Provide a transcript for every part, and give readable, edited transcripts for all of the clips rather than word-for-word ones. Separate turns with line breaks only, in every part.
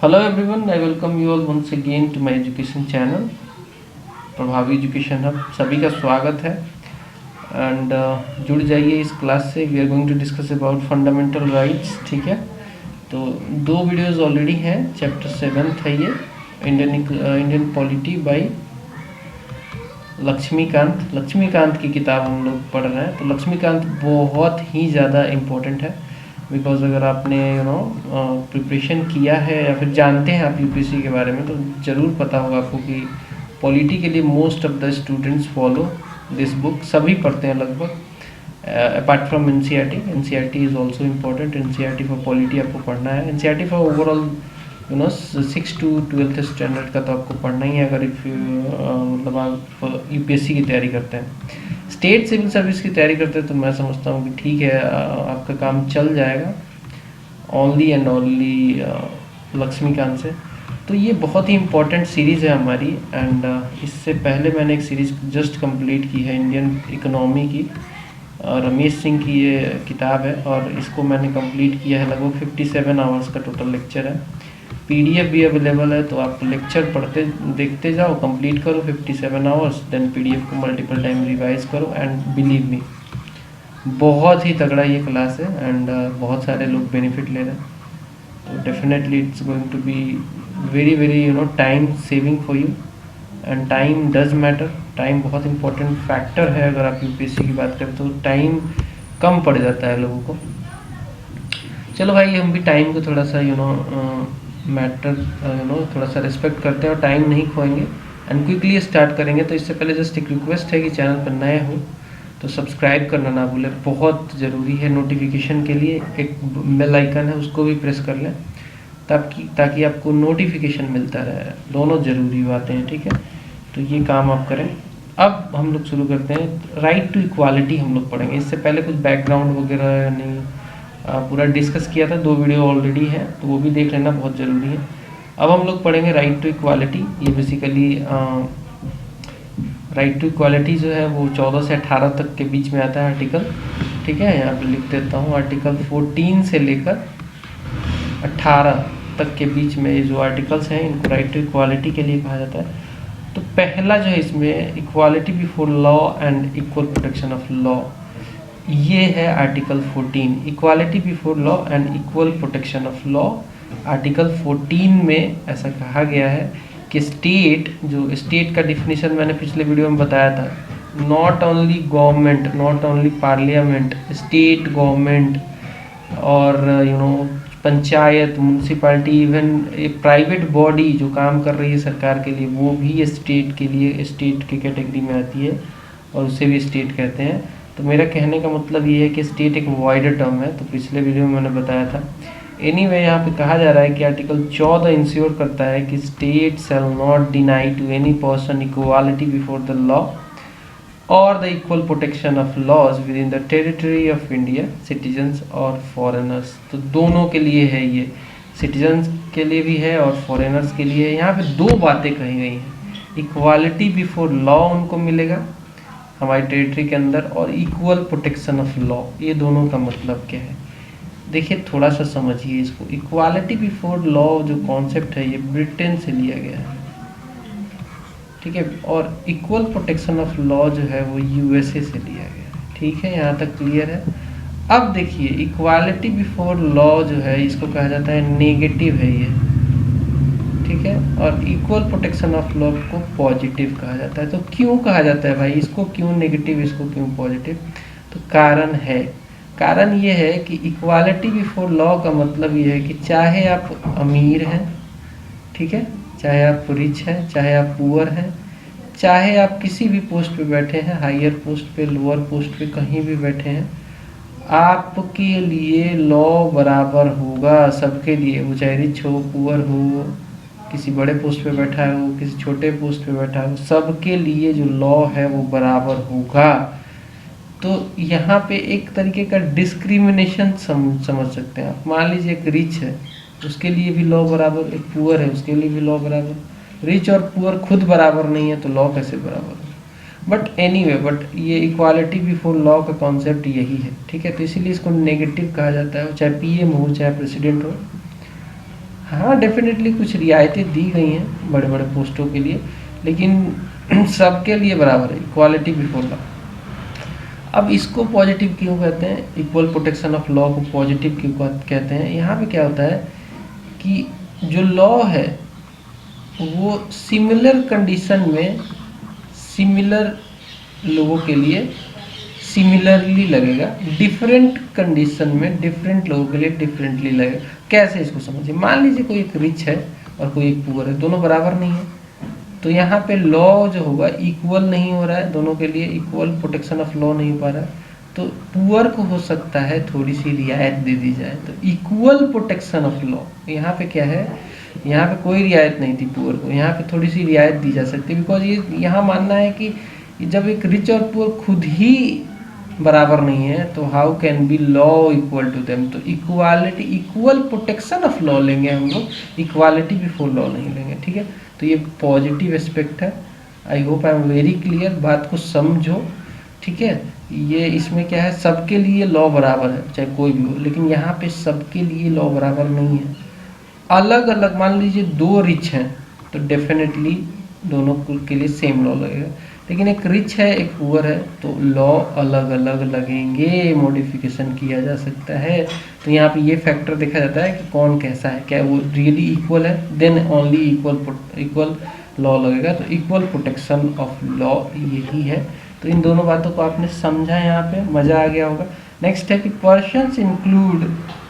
Hello everyone, I welcome you all once again to my education channel प्रभावी education hub. सभी का स्वागत है एंड जुड़ जाइए इस क्लास से। We are going to discuss about fundamental rights. ठीक है, तो दो वीडियोस ऑलरेडी हैं। चैप्टर 7 है ये, इंडियन पॉलिटी बाय लक्ष्मीकांत की किताब हम लोग पढ़ रहे हैं। तो लक्ष्मीकांत बहुत ही ज़्यादा इम्पोर्टेंट है बिकॉज अगर आपने प्रिपरेशन किया है या फिर जानते हैं आप यूपीएससी के बारे में तो ज़रूर पता होगा आपको कि पॉलिटी के लिए most of the students follow this book. सभी पढ़ते हैं लगभग, apart from NCERT is also important. NCERT for polity आपको पढ़ना है। NCERT for overall 6 to 12th standard का तो आपको पढ़ना ही है अगर मतलब आप यूपीएससी की तैयारी करते हैं। स्टेट सिविल सर्विस की तैयारी करते हैं तो मैं समझता हूँ कि ठीक है, आपका काम चल जाएगा ओनली एंड ओनली लक्ष्मीकांत से। तो ये बहुत ही इम्पोर्टेंट सीरीज़ है हमारी एंड इससे पहले मैंने एक सीरीज़ जस्ट कंप्लीट की है इंडियन इकोनॉमी की। रमेश सिंह की ये किताब है और इसको मैंने कंप्लीट किया है। लगभग 57 आवर्स का टोटल लेक्चर है। पीडीएफ भी अवेलेबल है, तो आप लेक्चर पढ़ते देखते जाओ, कंप्लीट करो 57 आवर्स, देन पीडीएफ को मल्टीपल टाइम रिवाइज करो एंड बिलीव मी बहुत ही तगड़ा ये क्लास है एंड बहुत सारे लोग बेनिफिट ले रहे हैं। तो definitely it's going to be very time saving for you and time does matter. Time बहुत इंपॉर्टेंट फैक्टर है। अगर आप यूपीएससी की बात करें तो टाइम कम पड़ जाता है लोगों को। चलो भाई, हम भी टाइम को थोड़ा सा मैटर थोड़ा सा रिस्पेक्ट करते हैं और टाइम नहीं खोएंगे एंड क्विकली स्टार्ट करेंगे। तो इससे पहले जस्ट एक रिक्वेस्ट है कि चैनल पर नए हो तो सब्सक्राइब करना ना भूलें, बहुत ज़रूरी है। नोटिफिकेशन के लिए एक बेल आइकन है, उसको भी प्रेस कर लें ताकि आपको नोटिफिकेशन मिलता रहे। दोनों ज़रूरी बातें हैं, ठीक है। तो ये काम आप करें। अब हम लोग शुरू करते हैं। राइट टू इक्वालिटी हम लोग पढ़ेंगे। इससे पहले कुछ बैकग्राउंड वगैरह नहीं पूरा डिस्कस किया था, 2 वीडियो ऑलरेडी है तो वो भी देख लेना, बहुत ज़रूरी है। अब हम लोग पढ़ेंगे राइट टू इक्वालिटी। ये बेसिकली राइट टू इक्वालिटी जो है वो 14 से 18 तक के बीच में आता है आर्टिकल। ठीक है, यहाँ पे लिख देता हूँ। आर्टिकल 14 से लेकर 18 तक के बीच में ये जो आर्टिकल्स हैं इनको राइट टू इक्वालिटी के लिए कहा जाता है। तो पहला जो है इसमें equality before law and equal protection of law, ये है article 14, equality before law and equal protection of law. Article 14 में ऐसा कहा गया है कि स्टेट का डिफिनीशन मैंने पिछले वीडियो में बताया था। Not only government, not only parliament, state government और पंचायत, म्यूनसिपालिटी, इवन एक प्राइवेट बॉडी जो काम कर रही है सरकार के लिए, वो भी स्टेट की कैटेगरी में आती है और उसे भी स्टेट कहते हैं। तो मेरा कहने का मतलब ये है कि स्टेट एक वाइडर टर्म है, तो पिछले वीडियो में मैंने बताया था। एनीवे, यहाँ पे कहा जा रहा है कि आर्टिकल 14 इंश्योर करता है कि state shall not deny to any person equality before the law और the equal protection of laws within the territory of India, citizens और फॉरेनर्स। तो दोनों के लिए है ये, सिटीजन्स के लिए भी है और फॉरेनर्स के लिए है। यहाँ पे 2 बातें कही गई हैं। इक्वालिटी बिफोर लॉ उनको मिलेगा हमारी टेरिटरी के अंदर और इक्वल प्रोटेक्शन ऑफ लॉ। ये दोनों का मतलब क्या है, देखिए थोड़ा सा समझिए इसको। इक्वालिटी बिफोर लॉ जो कॉन्सेप्ट है ये ब्रिटेन से लिया गया है, ठीक है, और इक्वल प्रोटेक्शन ऑफ लॉ जो है वो यूएसए से लिया गया है। ठीक है, यहाँ तक क्लियर है। अब देखिए, इक्वालिटी बिफोर लॉ जो है इसको कहा जाता है नेगेटिव है ये, ठीक है, और इक्वल प्रोटेक्शन ऑफ लॉ को पॉजिटिव कहा जाता है। तो क्यों कहा जाता है भाई, इसको क्यों नेगेटिव, इसको क्यों पॉजिटिव? तो कारण ये है कि इक्वालिटी बिफोर लॉ का मतलब ये है कि चाहे आप अमीर हैं, ठीक है, चाहे आप रिच हैं, चाहे आप पुअर हैं, चाहे आप किसी भी पोस्ट पे बैठे हैं, हायर पोस्ट पे, लोअर पोस्ट पे, कहीं भी बैठे हैं, आपके लिए लॉ बराबर होगा सबके लिए। वो चाहे रिच हो, पुअर हो, किसी बड़े पोस्ट पे बैठा हो, किसी छोटे पोस्ट पे बैठा हो, सबके लिए जो लॉ है वो बराबर होगा। तो यहाँ पे एक तरीके का डिस्क्रिमिनेशन समझ सकते हैं आप। मान लीजिए एक रिच है, उसके लिए भी लॉ बराबर, एक पुअर है उसके लिए भी लॉ बराबर। रिच और पुअर खुद बराबर नहीं है तो लॉ कैसे बराबर हो? बट ये इक्वालिटी बिफोर लॉ का कॉन्सेप्ट यही है, ठीक है। तो इसीलिए इसको नेगेटिव कहा जाता है, चाहे पीएम हो चाहे प्रेसिडेंट हो। हाँ डेफिनेटली कुछ रियायतें दी गई हैं बड़े बड़े पोस्टों के लिए, लेकिन सबके लिए बराबर है, इक्वालिटी बिफोर लॉ। अब इसको पॉजिटिव क्यों कहते हैं, इक्वल प्रोटेक्शन ऑफ लॉ को पॉजिटिव क्यों कहते हैं? यहाँ पे क्या होता है कि जो लॉ है वो सिमिलर कंडीशन में सिमिलर लोगों के लिए सिमिलरली लगेगा, डिफरेंट कंडीशन में डिफरेंट लोगों के लिए डिफरेंटली लगेगा। कैसे इसको समझिए, मान लीजिए कोई एक रिच है और कोई एक पुअर है, दोनों बराबर नहीं है, तो यहाँ पे लॉ जो होगा इक्वल नहीं हो रहा है, दोनों के लिए इक्वल प्रोटेक्शन ऑफ लॉ नहीं हो पा रहा है, तो पुअर को हो सकता है थोड़ी सी रियायत दे दी जाए, तो इक्वल प्रोटेक्शन ऑफ लॉ। यहाँ पे क्या है, यहाँ पे कोई रियायत नहीं थी पुअर को, यहाँ पे थोड़ी सी रियायत दी जा सकती है, बिकॉज ये यहाँ मानना है कि जब एक रिच और पुअर खुद ही बराबर नहीं है तो how can be law equal to them. तो equality, equal protection of law लेंगे हम लोग, इक्वालिटी बिफोर लॉ नहीं लेंगे, ठीक है। तो ये पॉजिटिव एस्पेक्ट है। I hope I am very clear, बात को समझो, ठीक है। ये इसमें क्या है, सबके लिए लॉ बराबर है चाहे कोई भी हो, लेकिन यहाँ पे सबके लिए लॉ बराबर नहीं है, अलग अलग। मान लीजिए दो रिच हैं तो डेफिनेटली दोनों के लिए सेम लॉ लगेगा, लेकिन एक रिच है एक पुअर है तो लॉ अलग अलग लगेंगे, मॉडिफिकेशन किया जा सकता है। तो यहाँ पे ये फैक्टर देखा जाता है कि कौन कैसा है, क्या वो रियली इक्वल है, देन ओनली इक्वल लॉ लगेगा। तो इक्वल प्रोटेक्शन ऑफ लॉ यही है। तो इन दोनों बातों को आपने समझा, यहाँ पे मज़ा आ गया होगा। नेक्स्ट है कि persons include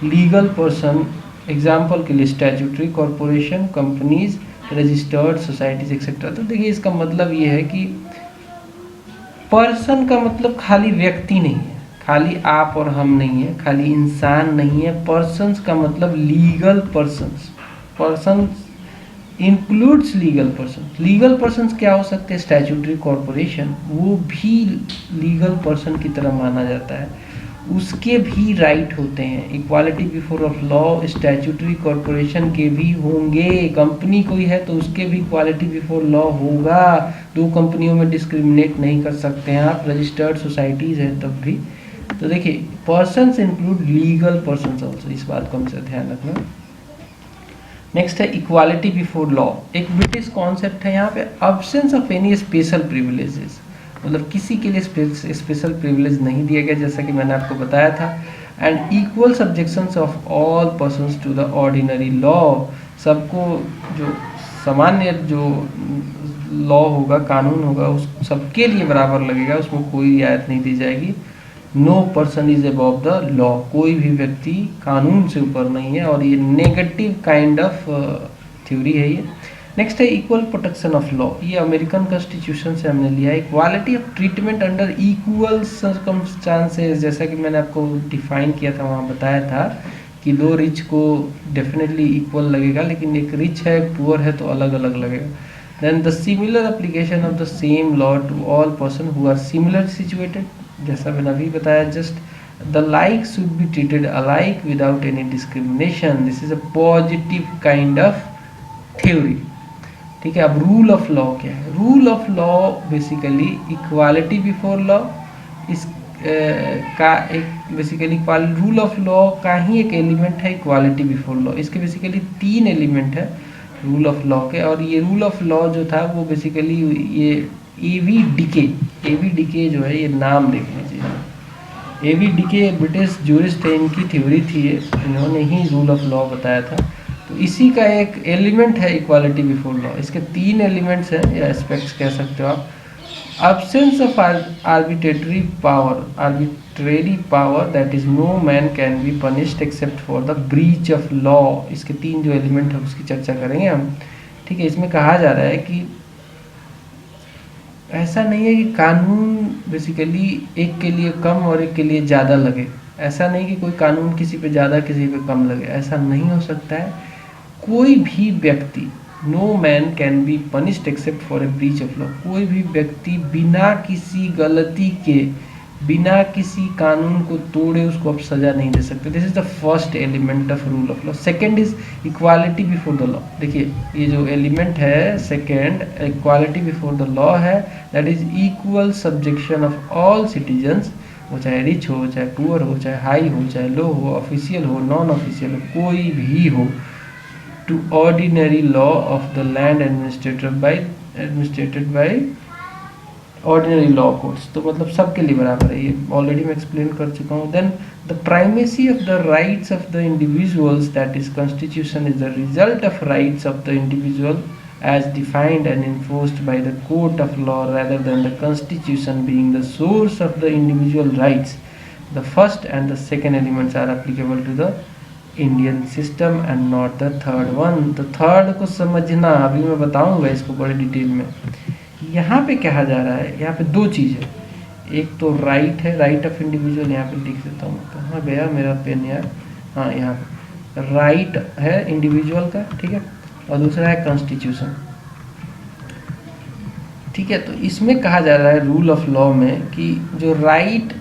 legal person, example के लिए statutory, corporation, companies, registered societies etcetera. तो देखिए इसका मतलब ये है कि पर्सन का मतलब खाली व्यक्ति नहीं है, खाली आप और हम नहीं है, खाली इंसान नहीं है। पर्सन्स का मतलब legal persons, persons includes legal person. Legal persons क्या हो सकते हैं, स्टैट्यूटरी कॉरपोरेशन, वो भी लीगल पर्सन की तरह माना जाता है, उसके भी राइट होते हैं। Equality before of law statutory corporation के भी होंगे, कंपनी कोई है तो उसके भी इक्वालिटी बिफोर लॉ होगा, दो कंपनियों में डिस्क्रिमिनेट नहीं कर सकते हैं आप। रजिस्टर्ड सोसाइटीज़ है तब भी। तो देखिए persons include legal persons also, इस बात को हमसे ध्यान रखना। नेक्स्ट है इक्वालिटी बिफोर लॉ, एक ब्रिटिश कॉन्सेप्ट है यहाँ पे, absence of any special privileges, मतलब किसी के लिए स्पेशल प्रिविलेज नहीं दिया गया जैसा कि मैंने आपको बताया था। And equal subjections of all persons to the ordinary law, सबको जो सामान्य जो लॉ होगा, कानून होगा, उस सबके लिए बराबर लगेगा, उसमें कोई रियायत नहीं दी जाएगी। No person is above the law, कोई भी व्यक्ति कानून से ऊपर नहीं है, और ये नेगेटिव काइंड ऑफ थ्योरी है ये। नेक्स्ट है इक्वल प्रोटेक्शन ऑफ लॉ, ये अमेरिकन कॉन्स्टिट्यूशन से हमने लिया है। Equality of treatment under equal circumstances, जैसा कि मैंने आपको डिफाइन किया था, वहाँ बताया था कि दो रिच को डेफिनेटली इक्वल लगेगा, लेकिन एक रिच है एक पुअर है तो अलग अलग लगेगा। Then the similar application of the same law to all person who are similar situated, जैसा मैंने अभी बताया just. The like should be treated alike without any discrimination, this is a positive kind of theory, ठीक है। अब rule of law क्या है, rule of law basically equality before law, इस का एक बेसिकली रूल ऑफ लॉ का ही एक एलिमेंट है इक्वालिटी बिफोर लॉ। इसके बेसिकली तीन एलिमेंट है रूल ऑफ लॉ के, और ये रूल ऑफ लॉ जो था वो बेसिकली ये एवी डिके जो है, ये नाम देख लीजिए, एवी डिके ब्रिटिश जूरिस्ट थे, इनकी थ्योरी थी, इन्होंने ही रूल ऑफ लॉ बताया था। तो इसी का एक एलिमेंट है इक्वालिटी बिफोर लॉ। इसके तीन एलिमेंट्स हैं या एस्पेक्ट्स कह सकते हो आप। Absence of arbitrary power, that is no man can be punished except for the breach of law, इसके तीन जो एलिमेंट है उसकी चर्चा करेंगे हम, ठीक है। इसमें कहा जा रहा है कि ऐसा नहीं है कि कानून बेसिकली एक के लिए कम और एक के लिए ज़्यादा लगे, ऐसा नहीं कि कोई कानून किसी पे ज़्यादा किसी पे कम लगे, ऐसा नहीं हो सकता है। कोई भी व्यक्ति, no man can be punished except for a breach of law, कोई भी व्यक्ति बिना किसी गलती के, बिना किसी कानून को तोड़े उसको आप सजा नहीं दे सकते। This is the first element of rule of law. Second is equality before the law. देखिए ये जो एलिमेंट है second, equality before the law है, that is equal subjection of all citizens, वो चाहे रिच हो, चाहे पुअर हो, चाहे हाई हो, चाहे लो हो, ऑफिशियल हो, नॉन ऑफिशियल हो, कोई भी हो, to ordinary law of the land administered by ordinary law courts। तो मतलब सबके लिए बराबर है, ये ऑलरेडी मैं एक्सप्लेन कर चुका हूँ। Then the primacy of the rights of the individuals, that is constitution is the result of rights of the individual as defined and enforced by the court of law rather than the constitution being the source of the individual rights। The first and the second elements are applicable to the Indian system and not the third one। तो third को समझना अभी मैं बताऊंगा इसको बड़े detail में। यहाँ पे कहा जा रहा है, यहाँ पे दो चीज़ है, एक तो राइट है, राइट ऑफ इंडिविजुअल, यहाँ पे लिख देता हूँ, कहाँ गया मेरा पेन यार, हाँ यहाँ पे राइट है इंडिविजुअल का, ठीक है, और दूसरा है कॉन्स्टिट्यूशन, ठीक है। तो इसमें कहा जा रहा है रूल ऑफ लॉ में कि जो राइट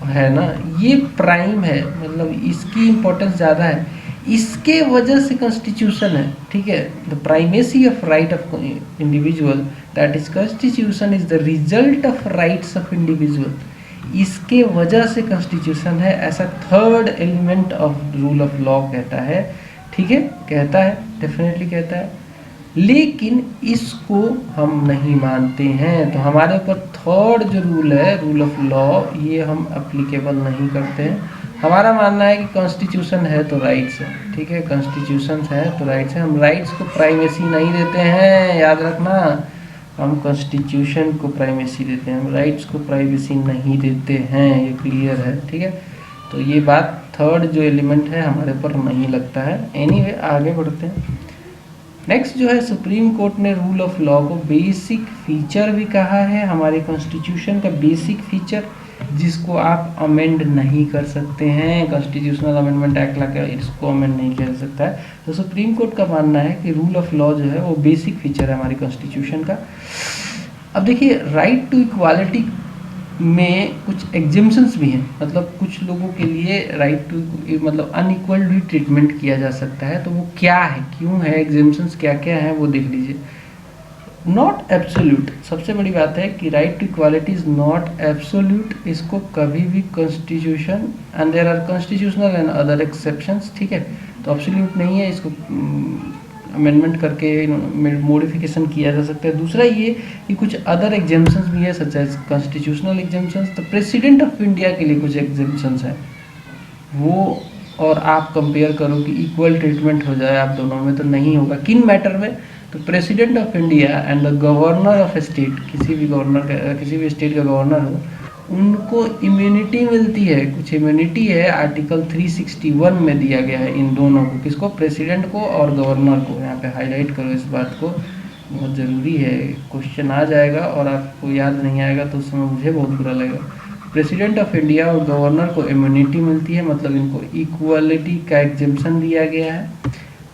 है ना ये प्राइम है, मतलब इसकी इम्पोर्टेंस ज़्यादा है, इसके वजह से कॉन्स्टिट्यूशन है, ठीक है। The primacy of right of individual that is constitution is the result of rights of individual, इसके वजह से कॉन्स्टिट्यूशन है, ऐसा third element of rule of law कहता है, ठीक है, कहता है, डेफिनेटली कहता है। लेकिन इसको हम नहीं मानते हैं, तो हमारे ऊपर थर्ड जो रूल है रूल ऑफ लॉ ये हम अप्लीकेबल नहीं करते हैं। हमारा मानना है कि कॉन्स्टिट्यूशन है तो राइट्स है, ठीक है, कॉन्स्टिट्यूशन है तो राइट्स है, हम राइट्स को प्राइमेसी नहीं देते हैं, याद रखना, हम कॉन्स्टिट्यूशन को प्राइमेसी देते हैं, हम राइट्स को प्राइवेसी नहीं देते हैं, ये क्लियर है, ठीक है। तो ये बात थर्ड जो एलिमेंट है हमारे ऊपर नहीं लगता है। एनीवे आगे बढ़ते हैं। नेक्स्ट जो है, सुप्रीम कोर्ट ने रूल ऑफ लॉ को बेसिक फीचर भी कहा है, हमारे कॉन्स्टिट्यूशन का बेसिक फीचर जिसको आप अमेंड नहीं कर सकते हैं, कॉन्स्टिट्यूशनल अमेंडमेंट एक्ट लगा इसको अमेंड नहीं किया जा सकता है। तो सुप्रीम कोर्ट का मानना है कि रूल ऑफ लॉ जो है वो बेसिक फीचर है हमारी कॉन्स्टिट्यूशन का। अब देखिए, राइट टू इक्वालिटी में कुछ एग्जिम्पशंस भी हैं, मतलब कुछ लोगों के लिए राइट टू मतलब अनइक्वल भी ट्रीटमेंट किया जा सकता है, तो वो क्या है, क्यों है, एग्जिम्पशंस क्या क्या हैं वो देख लीजिए। नॉट एब्सोल्यूट, सबसे बड़ी बात है कि right to equality is not absolute, इसको कभी भी constitution and there are constitutional and other exceptions, ठीक है, तो एब्सोल्यूट नहीं है, इसको अमेंडमेंट करके मॉडिफिकेशन किया जा सकता है। दूसरा ये कि कुछ अदर एग्जेम्पशंस भी है सच एज कॉन्स्टिट्यूशनल एग्जेम्पशंस, तो प्रेसिडेंट ऑफ इंडिया के लिए कुछ एग्जेम्पशंस हैं, वो और आप कंपेयर करो कि इक्वल ट्रीटमेंट हो जाए आप दोनों में, तो नहीं होगा। किन मैटर में, तो president of India and the governor of a state, किसी भी गवर्नर का, किसी भी स्टेट का गवर्नर हो, उनको इम्यूनिटी मिलती है, कुछ इम्यूनिटी है, आर्टिकल 361 में दिया गया है इन दोनों को, किसको, प्रेसिडेंट को और गवर्नर को। यहाँ पे हाईलाइट करो इस बात को, बहुत ज़रूरी है, क्वेश्चन आ जाएगा और आपको याद नहीं आएगा तो उस समय मुझे बहुत बुरा लगेगा। प्रेसिडेंट ऑफ इंडिया और गवर्नर को इम्यूनिटी मिलती है, मतलब इनको इक्वालिटी का एग्जेम्पशन दिया गया है।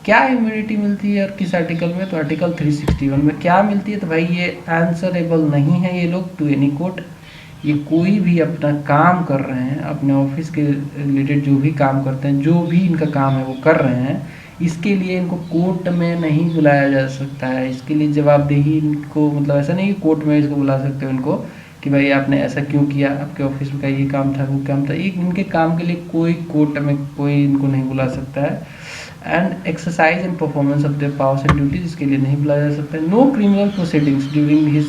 क्या इम्यूनिटी मिलती है और किस आर्टिकल में, तो आर्टिकल 361 में। क्या मिलती है, तो भाई ये आंसरेबल नहीं है ये लोग टू एनी कोर्ट, ये कोई भी अपना काम कर रहे हैं, अपने ऑफिस के रिलेटेड जो भी काम करते हैं, जो भी इनका काम है वो कर रहे हैं, इसके लिए इनको कोर्ट में नहीं बुलाया जा सकता है, इसके लिए जवाबदेही इनको, मतलब ऐसा नहीं कि कोर्ट में इसको बुला सकते हो इनको कि भाई आपने ऐसा क्यों किया, आपके ऑफिस में का ये काम था वो काम था, एक इनके काम के लिए कोई कोर्ट में कोई इनको नहीं बुला सकता है। And exercise and performance of their powers and duties, इसके लिए नहीं बुलाया जा सकता है। No criminal proceedings during his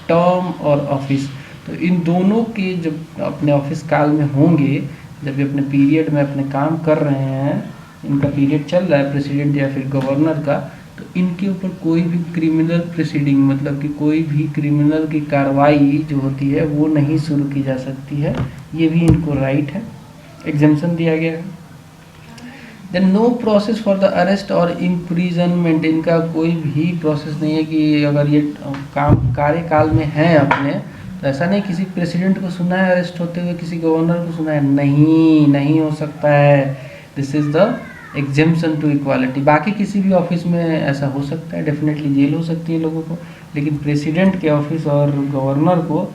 term और ऑफिस, तो इन दोनों के जब अपने ऑफिस काल में होंगे, जब ये अपने पीरियड में अपने काम कर रहे हैं, इनका पीरियड चल रहा है प्रेसिडेंट या फिर गवर्नर का, तो इनके ऊपर कोई भी क्रिमिनल प्रोसीडिंग, मतलब कि कोई भी क्रिमिनल की कार्रवाई जो होती है वो नहीं शुरू की जा सकती है, ये भी इनको राइट है, एग्जेम्पशन दिया गया है। Then no process for the arrest और इम्प्रिजनमेंट, इनका कोई भी प्रोसेस नहीं है कि अगर ये काम कार्यकाल में है अपने, तो ऐसा नहीं किसी प्रेसिडेंट को सुना है अरेस्ट होते हुए, किसी गवर्नर को सुना है, नहीं हो सकता है। This is the exemption to equality. बाकी किसी भी ऑफिस में ऐसा हो सकता है, डेफिनेटली जेल हो सकती है लोगों को, लेकिन प्रेसिडेंट के ऑफिस और गवर्नर को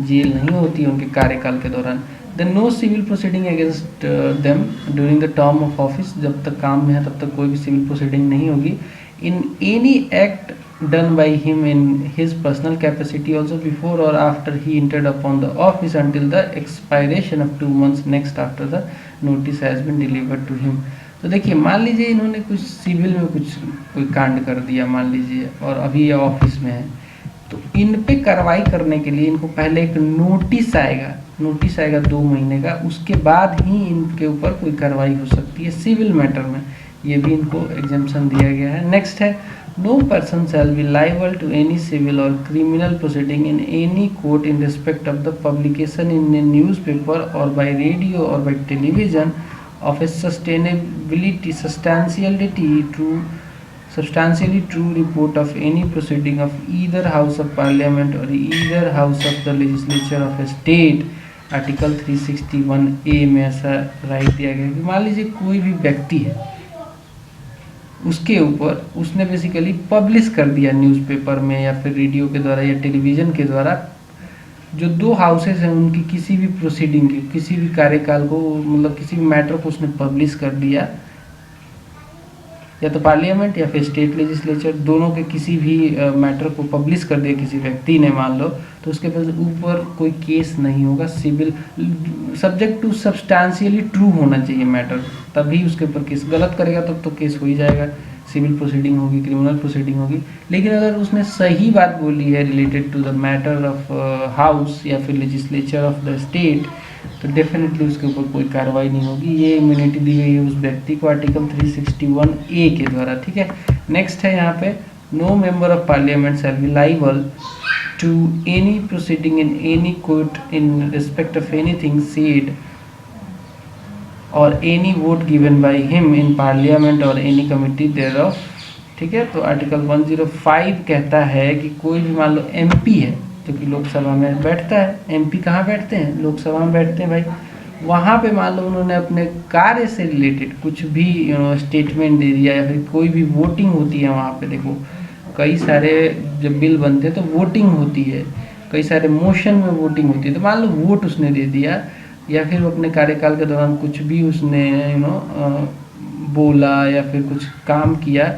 जेल नहीं होती है उनके कार्यकाल के दौरान। Then no civil proceeding against them during the term of office, जब तक काम में है तब तक कोई भी सिविल प्रोसीडिंग नहीं होगी। In any act done by him in his personal capacity also before or after he entered upon the office until the expiration of 2 months next after the notice has been delivered to him। तो देखिए मान लीजिए इन्होंने कुछ civil में कुछ कोई कांड कर दिया मान लीजिए, और अभी ये ऑफिस में है, तो इन पे कार्रवाई करने के लिए इनको पहले एक नोटिस आएगा 2 महीने का, उसके बाद ही इनके ऊपर कोई कार्रवाई हो सकती है सिविल मैटर में। ये भी इनको एग्जेम्पशन दिया गया है। नेक्स्ट है, no person shall be liable to any civil और criminal proceeding in any court in respect of the publication in a newspaper और बाई रेडियो और by television of a substantially true report of any proceeding of either house of parliament or either house of the legislature of a state। Article 361A में ऐसा right दिया गया कि मान लीजिए कोई भी व्यक्ति है, उसके ऊपर उसने बेसिकली पब्लिश कर दिया न्यूज़पेपर में या फिर रेडियो के द्वारा या टेलीविज़न के द्वारा, जो 2 हाउसेस हैं उनकी किसी भी प्रोसीडिंग की, किसी भी कार्यकाल को, मतलब किसी भी मैटर को उसने पब्लिश कर दिया, या तो पार्लियामेंट या फिर स्टेट लेजिस्लेचर, दोनों के किसी भी मैटर को पब्लिश कर दिया किसी व्यक्ति ने मान लो, तो उसके ऊपर कोई केस नहीं होगा civil, subject to substantially true होना चाहिए मैटर, तभी उसके ऊपर केस। गलत करेगा तब तो केस हो ही जाएगा, सिविल प्रोसीडिंग होगी, क्रिमिनल प्रोसीडिंग होगी। लेकिन अगर उसने सही बात बोली है related to the matter of house या फिर लेजिस्लेचर ऑफ द स्टेट, तो डेफिनेटली उसके ऊपर कोई कार्रवाई नहीं होगी। ये इम्यूनिटी दी गई है उस व्यक्ति को आर्टिकल 361A के द्वारा, ठीक है। नेक्स्ट है यहाँ पे, no member of parliament shall be liable to any proceeding in any court in respect of anything said और any vote given by him in parliament और एनी कमिटी देयरऑफ, ठीक है। तो आर्टिकल 105 कहता है कि कोई भी मान लो एमपी है जो कि लोकसभा में बैठता है, एमपी कहाँ बैठते हैं, लोकसभा में बैठते हैं भाई, वहाँ पे मान लो उन्होंने अपने कार्य से रिलेटेड कुछ भी स्टेटमेंट दे दिया, या फिर कोई भी वोटिंग होती है वहाँ पे, देखो कई सारे जब बिल बनते हैं तो वोटिंग होती है, कई सारे मोशन में वोटिंग होती है, तो मान लो वोट उसने दे दिया, या फिर अपने कार्यकाल के दौरान कुछ भी उसने बोला या फिर कुछ काम किया,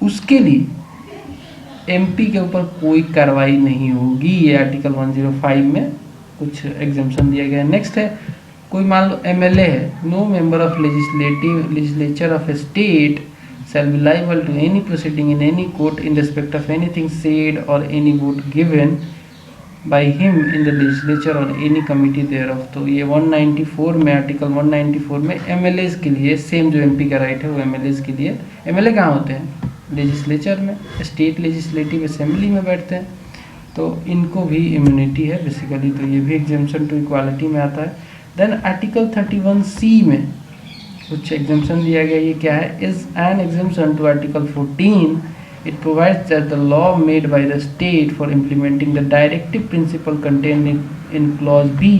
उसके लिए एमपी के ऊपर कोई कार्रवाई नहीं होगी। ये आर्टिकल 105 में कुछ एग्जेम्पशन दिया गया है। नेक्स्ट है, कोई मान लो एमएलए है, no member of legislature of a state shall be liable to any proceeding in any court in respect of anything said or any vote given by him in the legislature or any committee thereof। तो ये 194 में, article 194 में MLA के लिए same जो MP का right है वो एमएलए के लिए। एमएलए कहाँ होते हैं, लेजिस्लेचर में, स्टेट लेजिस्लेटिव असेंबली में बैठते हैं, तो इनको भी इम्यूनिटी है बेसिकली, तो ये भी एग्जेम्पशन टू इक्वालिटी में आता है। देन आर्टिकल 31C में कुछ एग्जेम्पशन दिया गया, ये क्या है, is an exemption to article 14। It provides that the law made by the state for implementing the directive principle contained in clause B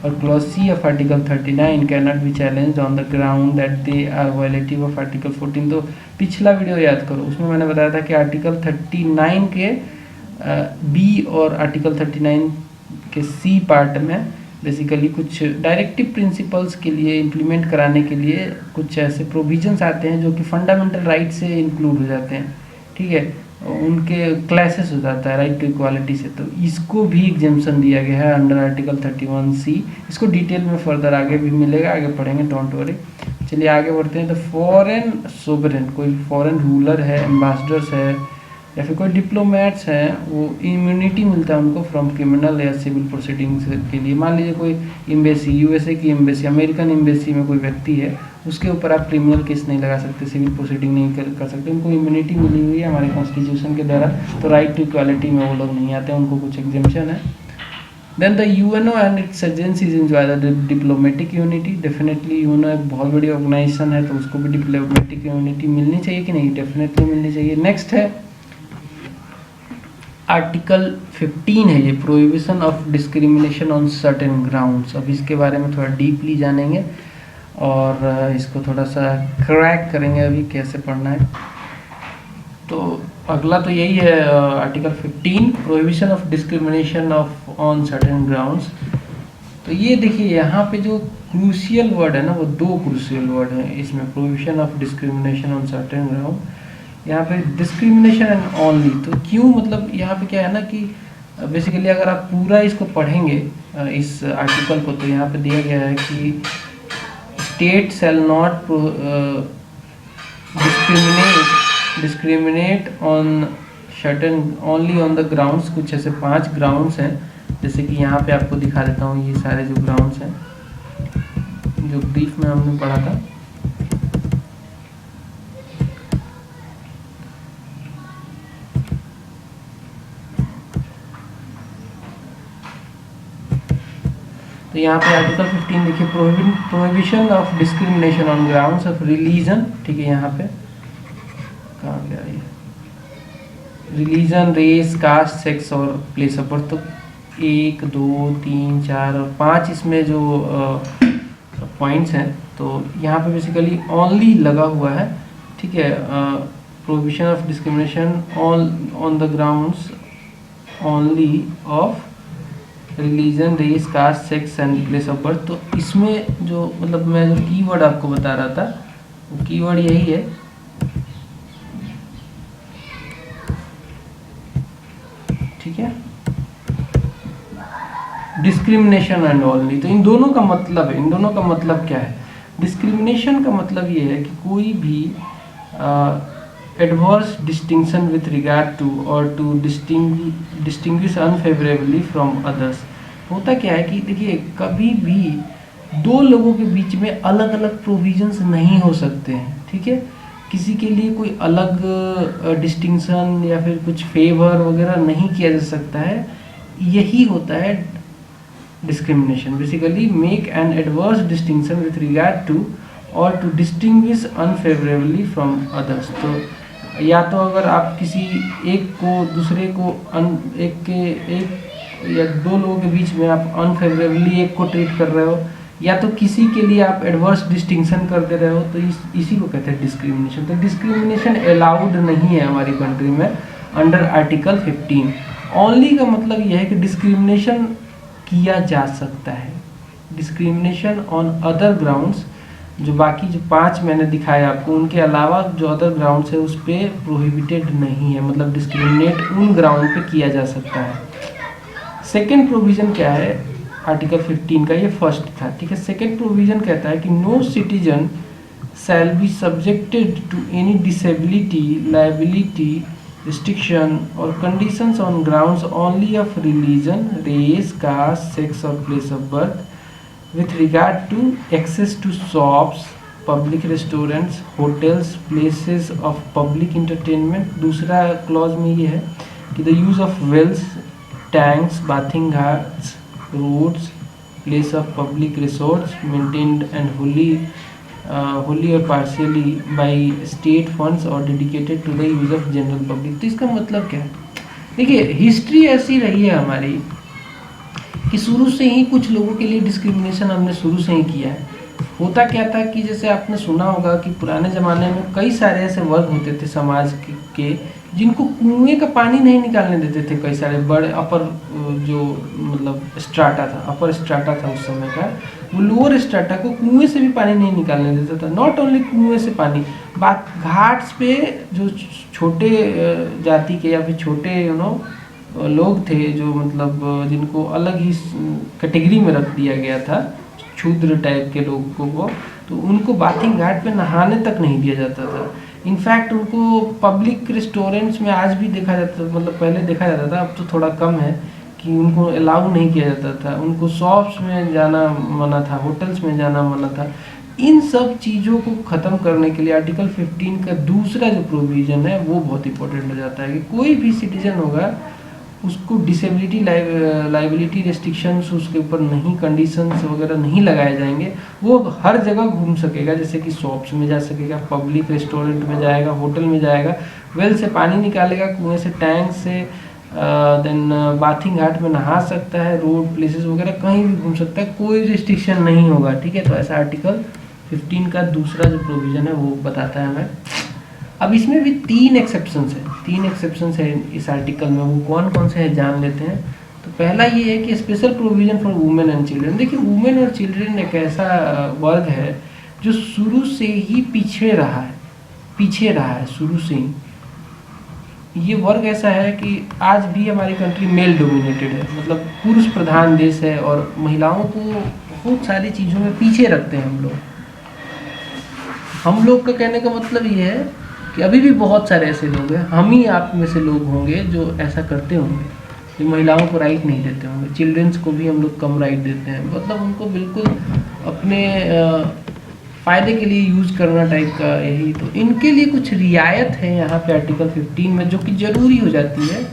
और clause C of article 39 can not be challenged on the ground that they are violative of article 14। तो पिछला video याद करो, उसमें मैंने बताया था कि आर्टिकल 39 के बी और आर्टिकल 39 के सी पार्ट में बेसिकली कुछ डायरेक्टिव प्रिंसिपल्स के लिए इम्प्लीमेंट कराने के लिए कुछ ऐसे प्रोविजंस आते हैं जो कि फंडामेंटल राइट से इंक्लूड हो जाते हैं, ठीक है, उनके क्लासेस हो जाता है राइट टू इक्वालिटी से, तो इसको भी एग्जेम्पशन दिया गया है अंडर आर्टिकल 31C। इसको डिटेल में फर्दर आगे भी मिलेगा, आगे पढ़ेंगे, डोंट वरी। चलिए आगे बढ़ते हैं। तो फॉरेन सोवरेन, कोई फॉरेन रूलर है, एम्बेसडर्स है या फिर कोई डिप्लोमेट्स हैं, वो इम्यूनिटी मिलता है उनको फ्रॉम क्रिमिनल या सिविल प्रोसीडिंग्स के लिए। मान लीजिए कोई एम्बेसी, यूएसए की एम्बेसी, अमेरिकन एम्बेसी में कोई व्यक्ति है, उसके ऊपर आप क्रिमिनल केस नहीं लगा सकते, सिविल प्रोसीडिंग नहीं कर सकते, उनको इम्यूनिटी मिली हुई है हमारे कॉन्स्टिट्यूशन के द्वारा, तो राइट टू इक्वालिटी में वो लोग नहीं आते, उनको कुछ एग्जेम्पशन है। Then the UNO and its agencies enjoy the diplomatic unity. Definitely UNO एक बहुत बड़ी ऑर्गेनाइजेशन है, तो उसको भी डिप्लोमेटिक यूनिटी मिलनी चाहिए कि नहीं, डेफिनेटली मिलनी चाहिए। नेक्स्ट है आर्टिकल 15 है, ये prohibition of discrimination on certain grounds. अब इसके बारे में थोड़ा डीपली जानेंगे और इसको थोड़ा सा क्रैक करेंगे अभी कैसे पढ़ना है। तो अगला तो यही है article 15, prohibition of discrimination of on certain grounds. तो ये देखिए यहाँ पे जो क्रूशियल वर्ड है ना, वो 2 क्रूशियल वर्ड हैं इसमें, prohibition of discrimination on certain ground, यहाँ पे डिस्क्रिमिनेशन एंड ओनली। तो क्यों, मतलब यहाँ पे क्या है ना कि बेसिकली अगर आप पूरा इसको पढ़ेंगे इस आर्टिकल को, तो यहाँ पे दिया गया है कि state shall not discriminate on certain only on the grounds. कुछ ऐसे 5 ग्राउंड्स हैं, जैसे कि यहाँ पे आपको दिखा देता हूँ। ये सारे जो ग्राउंड्स हैं जो ब्रीफ में हमने पढ़ा था, तो यहाँ पे आर्टिकल 15 देखिए, prohibition of discrimination on grounds of religion. ठीक है, यहाँ पे कहाँ गया ये, रिलीजन, रेस, कास्ट, सेक्स और प्लेस ऑफ बर्थ। तो 1 2 3 4 और 5 इसमें जो पॉइंट्स हैं, तो यहाँ पे बेसिकली ओनली लगा हुआ है। ठीक है, prohibition of discrimination on the grounds only of religion, race, caste, sex and place of birth. तो इसमें जो मतलब मैं जो कीवर्ड आपको बता रहा था, वो कीवर्ड यही है, ठीक है, डिस्क्रिमिनेशन एंड ओनली। तो इन दोनों का मतलब है, इन दोनों का मतलब क्या है? डिस्क्रिमिनेशन का मतलब ये है कि कोई भी adverse distinction with regard to और to distinguish unfavourably from others. होता क्या है कि देखिए, कभी भी 2 लोगों के बीच में अलग अलग प्रोविजंस नहीं हो सकते हैं। ठीक है, किसी के लिए कोई अलग डिस्टिंक्शन या फिर कुछ फेवर वगैरह नहीं किया जा सकता है। यही होता है discrimination, basically make an adverse distinction with regard to और to distinguish unfavourably from others. तो या तो अगर आप किसी एक को दूसरे को एक या 2 लोगों के बीच में आप अनफेवरेबली एक को ट्रीट कर रहे हो, या तो किसी के लिए आप एडवर्स डिस्टिंक्शन कर दे रहे हो, तो इसी को कहते हैं डिस्क्रिमिनेशन। तो डिस्क्रिमिनेशन अलाउड नहीं है हमारी कंट्री में अंडर आर्टिकल 15। ओनली का मतलब यह है कि डिस्क्रिमिनेशन किया जा सकता है। डिस्क्रिमिनेशन ऑन अदर ग्राउंड्स, जो बाकी जो 5 मैंने दिखाया आपको, उनके अलावा जो अदर ग्राउंड्स है उस पर प्रोहिबिटेड नहीं है, मतलब डिस्क्रिमिनेट उन ग्राउंड पे किया जा सकता है। सेकेंड प्रोविजन क्या है आर्टिकल 15 का? ये फर्स्ट था। ठीक है, सेकेंड प्रोविजन कहता है कि no citizen shall be subjected to any disability, liability, restriction और conditions on grounds only of religion, race, caste, sex और place of birth with regard to access to shops, public restaurants, hotels, places of public entertainment. दूसरा clause में ये है कि the use of wells, tanks, bathing ghats, roads, place of public resorts maintained and wholly और partially by state funds और dedicated to the use of general public. तो इसका मतलब क्या है? देखिए, हिस्ट्री ऐसी रही है हमारी कि शुरू से ही कुछ लोगों के लिए डिस्क्रिमिनेशन हमने शुरू से ही किया है। होता क्या था कि जैसे आपने सुना होगा कि पुराने ज़माने में कई सारे ऐसे वर्ग होते थे समाज के जिनको कुएं का पानी नहीं निकालने देते थे। कई सारे बड़े अपर जो मतलब स्ट्राटा था, अपर स्ट्राटा था उस समय का, वो लोअर स्ट्राटा को कुएं से भी पानी नहीं निकालने देता था। नॉट ओनली कुएं से पानी, बात घाट्स पे जो छोटे जाति के या फिर छोटे लोग थे, जो मतलब जिनको अलग ही कैटेगरी में रख दिया गया था, क्षुद्र टाइप के लोगों को, तो उनको बाथिंग घाट पे नहाने तक नहीं दिया जाता था। इनफैक्ट उनको पब्लिक रेस्टोरेंट्स में आज भी देखा जाता था, मतलब पहले देखा जाता था, अब तो थोड़ा कम है, कि उनको अलाउ नहीं किया जाता था। उनको शॉप्स में जाना मना था, होटल्स में जाना मना था। इन सब चीज़ों को ख़त्म करने के लिए आर्टिकल 15 का दूसरा जो प्रोविज़न है वो बहुत इंपॉर्टेंट हो जाता है कि कोई भी सिटीजन होगा उसको डिसेबिलिटी, लाइबिलिटी रेस्ट्रिक्शंस उसके ऊपर नहीं, कंडीशंस वगैरह नहीं लगाए जाएंगे। वो हर जगह घूम सकेगा, जैसे कि शॉप्स में जा सकेगा, पब्लिक रेस्टोरेंट में जाएगा, होटल में जाएगा, वेल से पानी निकालेगा, कुएं से, टैंक से, देन बाथिंग घाट में नहा सकता है, रोड, प्लेसेस वगैरह कहीं भी घूम सकता है, कोई रिस्ट्रिक्शन नहीं होगा। ठीक है, तो ऐसा आर्टिकल 15 का दूसरा जो प्रोविज़न है वो बताता है हमें। अब इसमें भी 3 एक्सेप्शंस है, 3 एक्सेप्शंस है इस आर्टिकल में। वो कौन कौन से हैं जान लेते हैं। तो पहला ये है कि special provision for women and children. देखिए, वुमेन और चिल्ड्रन एक ऐसा वर्ग है जो शुरू से ही पीछे रहा है शुरू से ही। ये वर्ग ऐसा है कि आज भी हमारी कंट्री मेल डोमिनेटेड है, मतलब पुरुष प्रधान देश है, और महिलाओं को बहुत सारी चीज़ों में पीछे रखते हैं हम लोग। हम लोग का कहने का मतलब ये है कि अभी भी बहुत सारे ऐसे लोग हैं, हम ही आप में से लोग होंगे जो ऐसा करते होंगे, जो महिलाओं को राइट नहीं देते होंगे। चिल्ड्रंस को भी हम लोग कम राइट देते हैं, मतलब उनको बिल्कुल अपने फ़ायदे के लिए यूज़ करना टाइप का यही। तो इनके लिए कुछ रियायत है यहाँ पे आर्टिकल 15 में, जो कि ज़रूरी हो जाती है।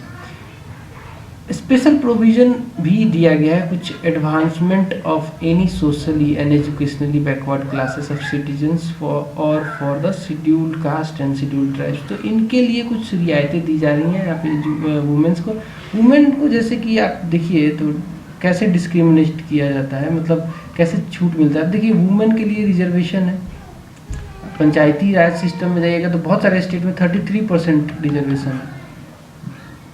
स्पेशल प्रोविज़न भी दिया गया है, कुछ advancement of any socially and educationally backward classes of citizens for the scheduled cast and scheduled tribes. तो इनके लिए कुछ रियायतें दी जा रही हैं यहाँ पे वुमेन्स को। वुमेन को जैसे कि आप देखिए तो कैसे डिस्क्रिमिनेट किया जाता है, मतलब कैसे छूट मिलता है। देखिए वुमेन के लिए रिजर्वेशन है, पंचायती राज सिस्टम में जाइएगा तो बहुत सारे स्टेट में 33% रिजर्वेशन है,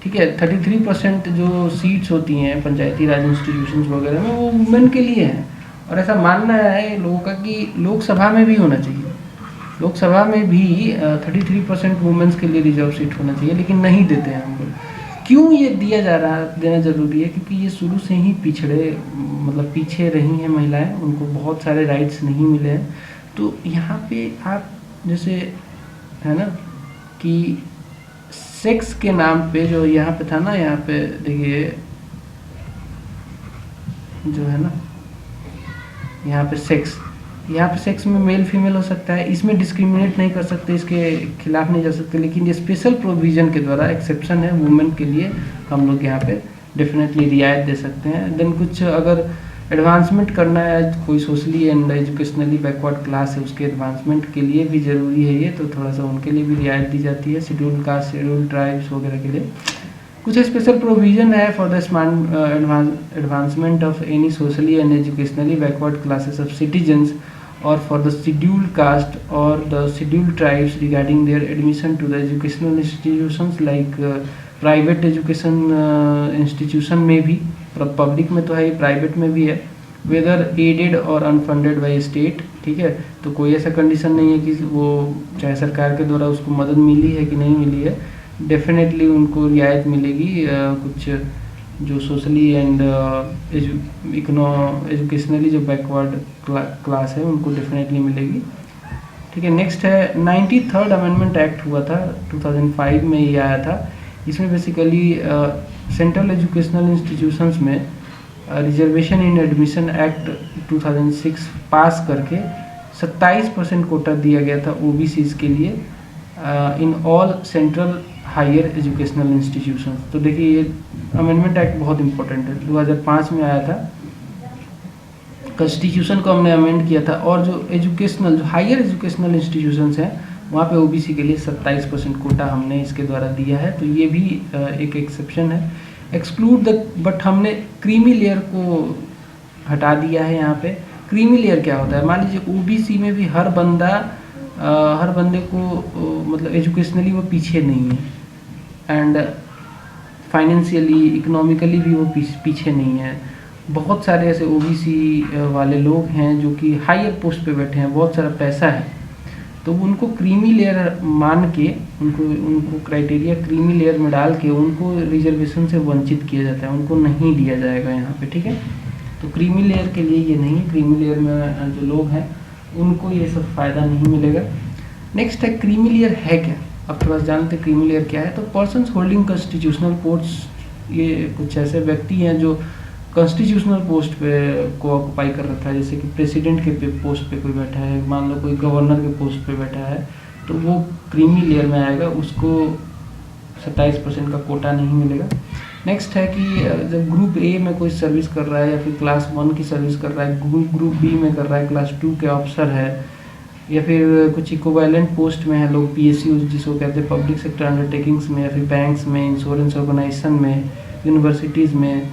ठीक है। 33% जो सीट्स होती हैं पंचायती राज इंस्टीट्यूशंस वगैरह में वो वुमेन के लिए है। और ऐसा मानना है लोगों का कि लोकसभा में भी होना चाहिए, लोकसभा में भी 33% वुमेन्स के लिए रिजर्व सीट होना चाहिए, लेकिन नहीं देते हैं हम लोग। क्यों ये देना ज़रूरी है? क्योंकि ये शुरू से ही मतलब पीछे रही हैं महिलाएं, उनको बहुत सारे राइट्स नहीं मिले हैं। तो यहाँ पे आप जैसे है ना कि सेक्स के नाम पे जो यहाँ पे था ना, यहाँ पे देखिए जो है ना यहाँ पे सेक्स में मेल फीमेल हो सकता है, इसमें डिस्क्रिमिनेट नहीं कर सकते, इसके खिलाफ नहीं जा सकते। लेकिन ये स्पेशल प्रोविज़न के द्वारा एक्सेप्शन है वुमेन के लिए, हम लोग यहाँ पे डेफिनेटली रियायत दे सकते हैं। देन कुछ अगर एडवांसमेंट करना है, कोई socially and educationally backward class है, उसके एडवांसमेंट के लिए भी ज़रूरी है ये, तो थोड़ा सा उनके लिए भी रियायत दी जाती है, शेड्यूल्ड कास्ट शेड्यूल्ड ट्राइब्स वगैरह के लिए। कुछ स्पेशल प्रोविज़न है for the advancement of any socially and educationally backward classes of citizens और फॉर द शेड्यूल्ड कास्ट और the scheduled tribes regarding their admission to the educational institutions like private education institution में भी, public में तो है, private में भी है, वेदर एडेड और अनफंडेड बाय स्टेट, ठीक है। तो कोई ऐसा कंडीशन नहीं है कि वो चाहे सरकार के द्वारा उसको मदद मिली है कि नहीं मिली है, डेफिनेटली उनको रियायत मिलेगी। कुछ जो सोशली एंड एजुकेशनली जो बैकवर्ड क्लास है उनको डेफिनेटली मिलेगी, ठीक है। नेक्स्ट है 93rd अमेंडमेंट एक्ट हुआ था 2005 में, ये आया था। इसमें बेसिकली सेंट्रल एजुकेशनल इंस्टीट्यूशंस में reservation in admission act 2006 pass करके 27% कोटा दिया गया था ओबीसीज के लिए in all central higher educational institutions. तो देखिए ये अमेंडमेंट एक्ट बहुत इंपॉर्टेंट है, 2005 में आया था, कॉन्स्टिट्यूशन को हमने अमेंड किया था। और जो हायर एजुकेशनल इंस्टीट्यूशंस हैं वहाँ पे ओबीसी के लिए 27% कोटा हमने इसके द्वारा दिया है। तो ये भी एक एक्सेप्शन है। एक्सक्लूड बट हमने क्रीमी लेयर को हटा दिया है यहाँ पे। क्रीमी लेयर क्या होता है? मान लीजिए ओबीसी में भी हर बंदे को मतलब एजुकेशनली वो पीछे नहीं है, एंड फाइनेंशियली इकोनॉमिकली भी वो पीछे नहीं है। बहुत सारे ऐसे ओबीसी वाले लोग हैं जो कि हायर पोस्ट पे बैठे हैं, बहुत सारा पैसा है, तो उनको क्रीमी लेयर मान के उनको क्राइटेरिया क्रीमी लेयर में डाल के उनको रिजर्वेशन से वंचित किया जाता है, उनको नहीं दिया जाएगा यहाँ पे, ठीक है। तो क्रीमी लेयर के लिए ये नहीं, क्रीमी लेयर में जो लोग हैं उनको ये सब फ़ायदा नहीं मिलेगा। नेक्स्ट है क्रीमी लेयर है क्या? अब थोड़ा जानते हैं क्रीमी लेयर क्या है। तो पर्सन्स होल्डिंग कॉन्स्टिट्यूशनल पोस्ट, ये कुछ ऐसे व्यक्ति हैं जो कॉन्स्टिट्यूशनल पोस्ट पे को ऑक्युपाई कर रखा है, जैसे कि प्रेसिडेंट के पोस्ट पे कोई बैठा है, मान लो कोई गवर्नर के पोस्ट पे बैठा है, तो वो क्रीमी लेयर में आएगा, उसको 27% का कोटा नहीं मिलेगा। नेक्स्ट है कि जब ग्रुप ए में कोई सर्विस कर रहा है या फिर क्लास 1 की सर्विस कर रहा है, ग्रुप बी में कर रहा है, क्लास 2 के ऑफिसर है, या फिर कुछ इक्विवेलेंट पोस्ट में है लोग, पीएसयू जिसको कहते हैं पब्लिक सेक्टर अंडरटेकिंग्स में, या फिर बैंक्स में, इंश्योरेंस ऑर्गेनाइजेशन में, यूनिवर्सिटीज़ में,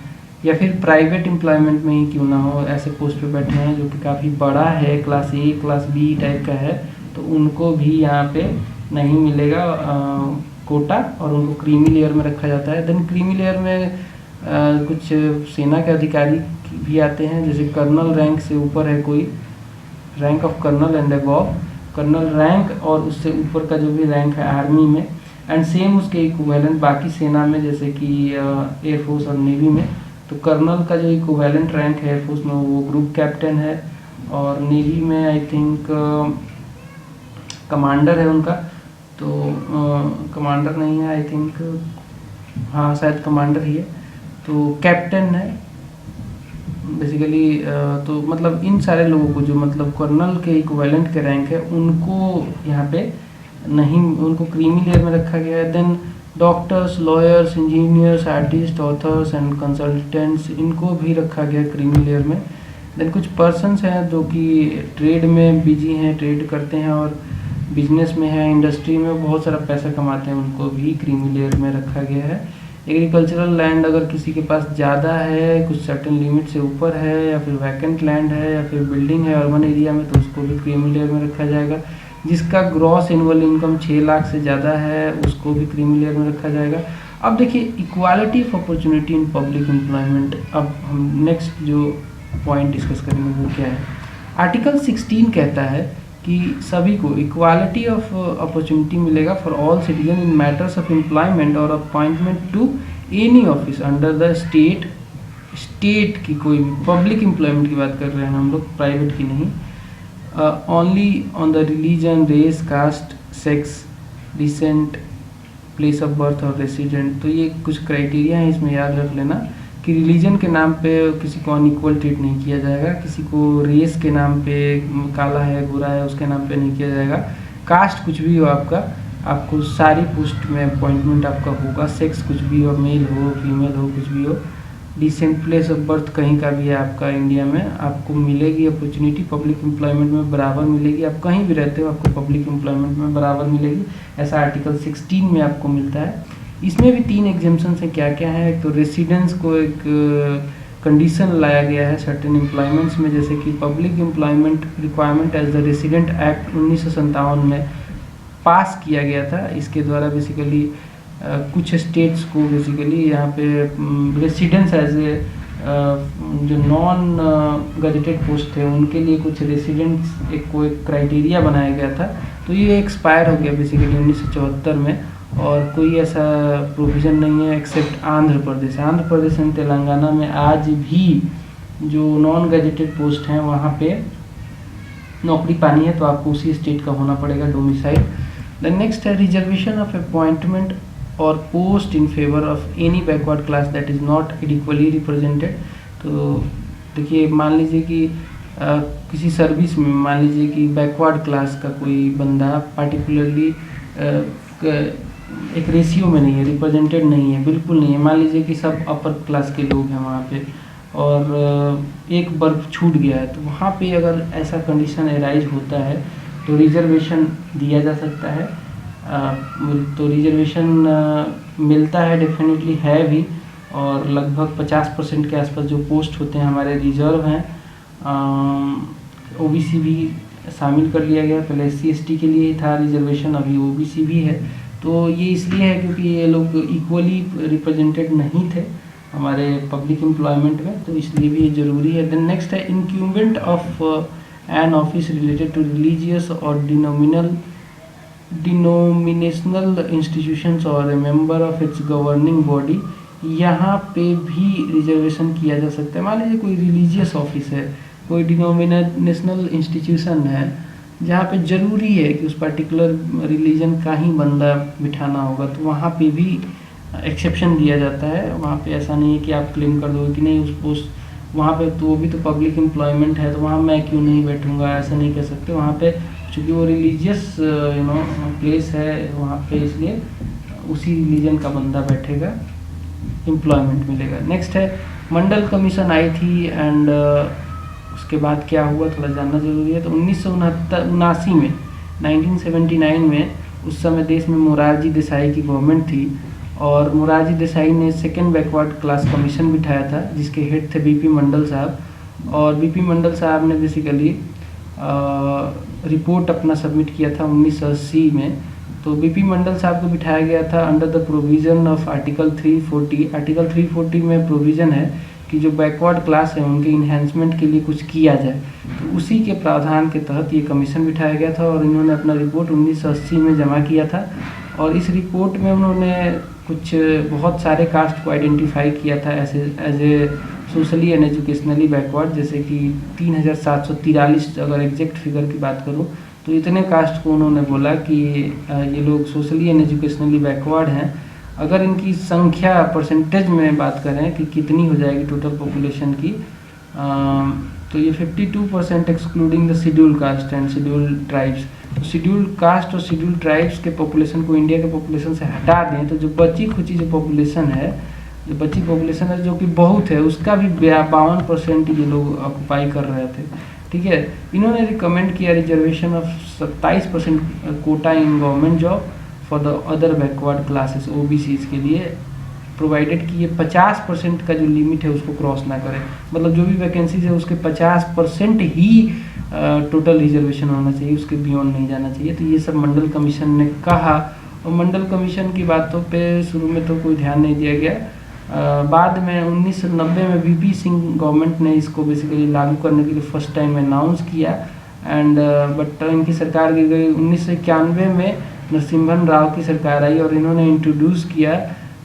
या फिर प्राइवेट एम्प्लॉयमेंट में ही क्यों ना हो, ऐसे पोस्ट पे बैठे हैं जो कि काफ़ी बड़ा है, class A class B type का है, तो उनको भी यहाँ पे नहीं मिलेगा कोटा, और उनको क्रीमी लेयर में रखा जाता है। देन क्रीमी लेयर में कुछ सेना के अधिकारी भी आते हैं, जैसे कर्नल रैंक से ऊपर है कोई, rank of colonel and above, colonel rank और उससे ऊपर का जो भी रैंक है आर्मी में, एंड सेम उसके इक्विवेलेंट बाकी सेना में, जैसे कि एयरफोर्स और नेवी में। तो कर्नल का जो इक्विवेलेंट रैंक है एयरफोर्स में वो ग्रुप कैप्टन है, और नेवी में आई थिंक कमांडर है उनका, तो कमांडर नहीं है आई थिंक, हाँ शायद कमांडर ही है, तो कैप्टन है बेसिकली। तो मतलब इन सारे लोगों को जो मतलब कर्नल के इक्विवेलेंट के रैंक है उनको यहाँ पे नहीं, उनको क्रीमी लेयर में रखा गया है। Then doctors, lawyers, engineers, artist, authors and consultants, इनको भी रखा गया है क्रीमी लेयर में। देन कुछ पर्सन्स हैं जो कि ट्रेड में बिजी हैं, ट्रेड करते हैं और बिजनेस में है, इंडस्ट्री में बहुत सारा पैसा कमाते हैं, उनको भी क्रीमी लेयर में रखा गया है। एग्रीकल्चरल लैंड अगर किसी के पास ज़्यादा है, कुछ सर्टेन लिमिट से ऊपर है, या फिर वैकेंट लैंड है, या फिर बिल्डिंग है अर्बन एरिया में, तो उसको भी क्रीमी लेयर में रखा जाएगा। जिसका ग्रॉस एनुअल इनकम 6 लाख से ज़्यादा है उसको भी क्रीमी लेयर में रखा जाएगा। अब देखिए equality of opportunity in public employment, अब हम नेक्स्ट जो पॉइंट डिस्कस करेंगे वो क्या है। आर्टिकल 16 कहता है कि सभी को इक्वालिटी ऑफ अपॉर्चुनिटी मिलेगा for all citizen in matters of employment और appointment to any office under the state. State की कोई भी पब्लिक एम्प्लॉयमेंट की बात कर रहे हैं हम लोग, प्राइवेट की नहीं। Only on the religion, race, caste, sex, descent, place of birth और रेसिडेंट। तो ये कुछ क्राइटेरिया हैं, इसमें याद रख लेना कि रिलीजन के नाम पे किसी को अनइक्वल ट्रीट नहीं किया जाएगा, किसी को रेस के नाम पे, काला है गोरा है उसके नाम पे नहीं किया जाएगा, कास्ट कुछ भी हो आपका, आपको सारी पोस्ट में अपॉइंटमेंट आपका होगा, सेक्स कुछ भी हो, मेल हो फीमेल हो कुछ भी हो, डिसेंट, प्लेस ऑफ बर्थ कहीं का भी है आपका इंडिया में, आपको मिलेगी अपॉर्चुनिटी पब्लिक एम्प्लॉयमेंट में बराबर मिलेगी। आप कहीं भी रहते हो आपको पब्लिक एम्प्लॉयमेंट में बराबर मिलेगी, ऐसा आर्टिकल 16 में आपको मिलता है। इसमें भी 3 एग्जेम्पन्स हैं, क्या क्या है। तो रेसिडेंस को एक कंडीशन लाया गया है सर्टेन एम्प्लॉयमेंट्स में, जैसे कि public employment requirement as the resident act 1957 में पास किया गया था। इसके द्वारा बेसिकली कुछ स्टेट्स को बेसिकली यहाँ पे रेसिडेंस एज ए जो नॉन गजेटेड पोस्ट थे उनके लिए कुछ रेसिडेंट्स एक क्राइटेरिया बनाया गया था। तो ये एक्सपायर हो गया बेसिकली 1974 में, और कोई ऐसा प्रोविज़न नहीं है एक्सेप्ट आंध्र प्रदेश। आंध्र प्रदेश एंड तेलंगाना में आज भी जो नॉन गजेटेड पोस्ट हैं वहाँ पे नौकरी पानी है तो आपको उसी स्टेट का होना पड़ेगा डोमिसाइल। द नेक्स्ट है रिजर्वेशन ऑफ अपॉइंटमेंट और post in favour of any backward class that is not equally represented. तो देखिए मान लीजिए कि किसी सर्विस में मान लीजिए कि बैकवर्ड क्लास का कोई बंदा पार्टिकुलरली एक रेशियो में नहीं है, रिप्रेजेंटेड नहीं है, बिल्कुल नहीं है। मान लीजिए कि सब अपर क्लास के लोग हैं वहाँ पे और एक वर्ग छूट गया है, तो वहाँ पे अगर ऐसा कंडीशन अराइज होता है तो रिजर्वेशन दिया जा सकता है। तो रिजर्वेशन मिलता है, डेफिनेटली है भी, और लगभग 50% के आसपास जो पोस्ट होते हैं हमारे रिजर्व हैं। ओबीसी भी शामिल कर लिया गया, पहले SC/ST के लिए ही था रिजर्वेशन, अभी ओबीसी भी है। तो ये इसलिए है क्योंकि ये लोग इक्वली रिप्रेजेंटेड नहीं थे हमारे पब्लिक एम्प्लॉयमेंट में, तो इसलिए भी ये ज़रूरी है। देन नेक्स्ट है incumbent of an office related to religious और डिनोमिनेशनल इंस्टीट्यूशंस और a member of its governing body. यहाँ पे भी रिजर्वेशन किया जा सकता है। मान लीजिए कोई रिलीजियस ऑफिस है, कोई डिनोमिनेशनल इंस्टीट्यूशन है जहाँ पे ज़रूरी है कि उस पर्टिकुलर रिलीजन का ही बंदा बिठाना होगा, तो वहाँ पे भी एक्सेप्शन दिया जाता है। वहाँ पे ऐसा नहीं है कि आप क्लेम कर दो कि नहीं उस पोस्ट वहाँ पे, तो वो भी तो पब्लिक एम्प्लॉयमेंट है तो वहाँ मैं क्यों नहीं बैठूँगा, ऐसा नहीं कह सकते। वहाँ पे चूँकि वो रिलीजियस प्लेस है वहाँ पे, इसलिए उसी रिलीजन का बंदा बैठेगा, एम्प्लॉयमेंट मिलेगा। नेक्स्ट है मंडल कमीशन आई थी एंड उसके बाद क्या हुआ थोड़ा जानना जरूरी है। तो 1979 में 1979 में उस समय देश में मोरारजी देसाई की गवर्नमेंट थी और मोरारजी देसाई ने सेकेंड बैकवर्ड क्लास कमीशन बिठाया था जिसके हेड थे बीपी मंडल साहब। और बीपी मंडल साहब ने बेसिकली रिपोर्ट अपना सबमिट किया था 1980 में। तो बीपी मंडल साहब को बिठाया गया था under the provision of article 340। Article 340 में प्रोविज़न है कि जो बैकवर्ड क्लास है उनके इन्हेंसमेंट के लिए कुछ किया जाए, तो उसी के प्रावधान के तहत ये कमीशन बिठाया गया था और इन्होंने अपना रिपोर्ट 1980 में जमा किया था। और इस रिपोर्ट में उन्होंने कुछ बहुत सारे कास्ट को आइडेंटिफाई किया था as a socially and educationally backward, जैसे कि 3743 अगर एग्जैक्ट फिगर की बात करूँ
तो इतने कास्ट को उन्होंने बोला कि ये लोग सोशली एंड एजुकेशनली बैकवर्ड हैं। अगर इनकी संख्या परसेंटेज में बात करें कि कितनी हो जाएगी टोटल पॉपुलेशन की, तो ये 52% excluding the schedule caste and schedule tribes. तो शेड्यूल कास्ट और शेड्यूल ट्राइब्स के पॉपुलेशन को इंडिया के पॉपुलेशन से हटा दें तो जो बची खुची जो पॉपुलेशन है, जो बची पॉपुलेशन है जो कि बहुत है, उसका भी 52% ये लोग ऑक्युपाई कर रहे थे। ठीक है, इन्होंने रिकमेंड किया reservation of 27% quota in government job for the other backward classes OBCs के लिए, प्रोवाइडेड कि ये 50% का जो लिमिट है उसको क्रॉस ना करें। मतलब जो भी वैकेंसीज है उसके 50% ही टोटल रिजर्वेशन होना चाहिए, उसके बियॉन्ड नहीं जाना चाहिए। तो ये सब मंडल कमीशन ने कहा, और मंडल कमीशन की बातों पे शुरू में तो कोई ध्यान नहीं दिया गया। बाद में 1990 में वीपी सिंह गवर्नमेंट ने इसको बेसिकली लागू करने के लिए फर्स्ट टाइम अनाउंस किया एंड बट इनकी सरकार गिर गई। 1991 में नरसिम्हन राव की सरकार आई और इन्होंने इंट्रोड्यूस किया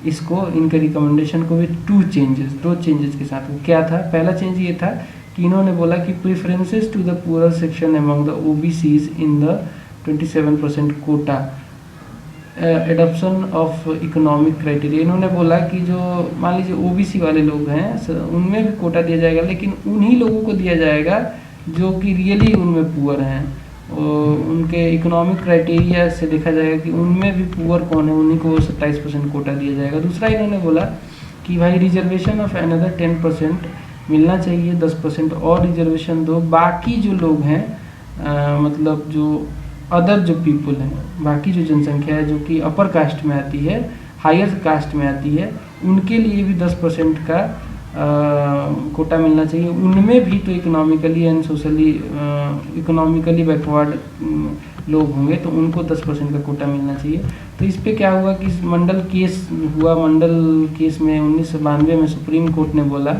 इसको, इनके रिकमेंडेशन को भी दो चेंजेस के साथ। क्या था? पहला चेंज ये था कि इन्होंने बोला कि preferences to the poor section among the OBCs in the 27% quota, adoption of economic criteria. इन्होंने बोला कि जो मान लीजिए ओबीसी वाले लोग हैं उनमें भी कोटा दिया जाएगा, लेकिन उन्हीं लोगों को दिया जाएगा जो कि रियली उनमें पुअर हैं। उनके इकोनॉमिक क्राइटेरिया से देखा जाएगा कि उनमें भी पुअर कौन है, उन्हीं को 27% कोटा दिया जाएगा। दूसरा इन्होंने बोला कि भाई रिजर्वेशन ऑफ अनदर 10% मिलना चाहिए, 10% और रिजर्वेशन दो। बाकी जो लोग हैं मतलब जो अदर जो पीपल हैं, बाकी जो जनसंख्या है जो कि अपर कास्ट में आती है, हायर कास्ट में आती है, उनके लिए भी 10% का कोटा मिलना चाहिए। उनमें भी तो economically and socially economically backward लोग होंगे तो उनको 10% का कोटा मिलना चाहिए। तो इस पे क्या हुआ कि मंडल केस हुआ। मंडल केस में 1992 में सुप्रीम कोर्ट ने बोला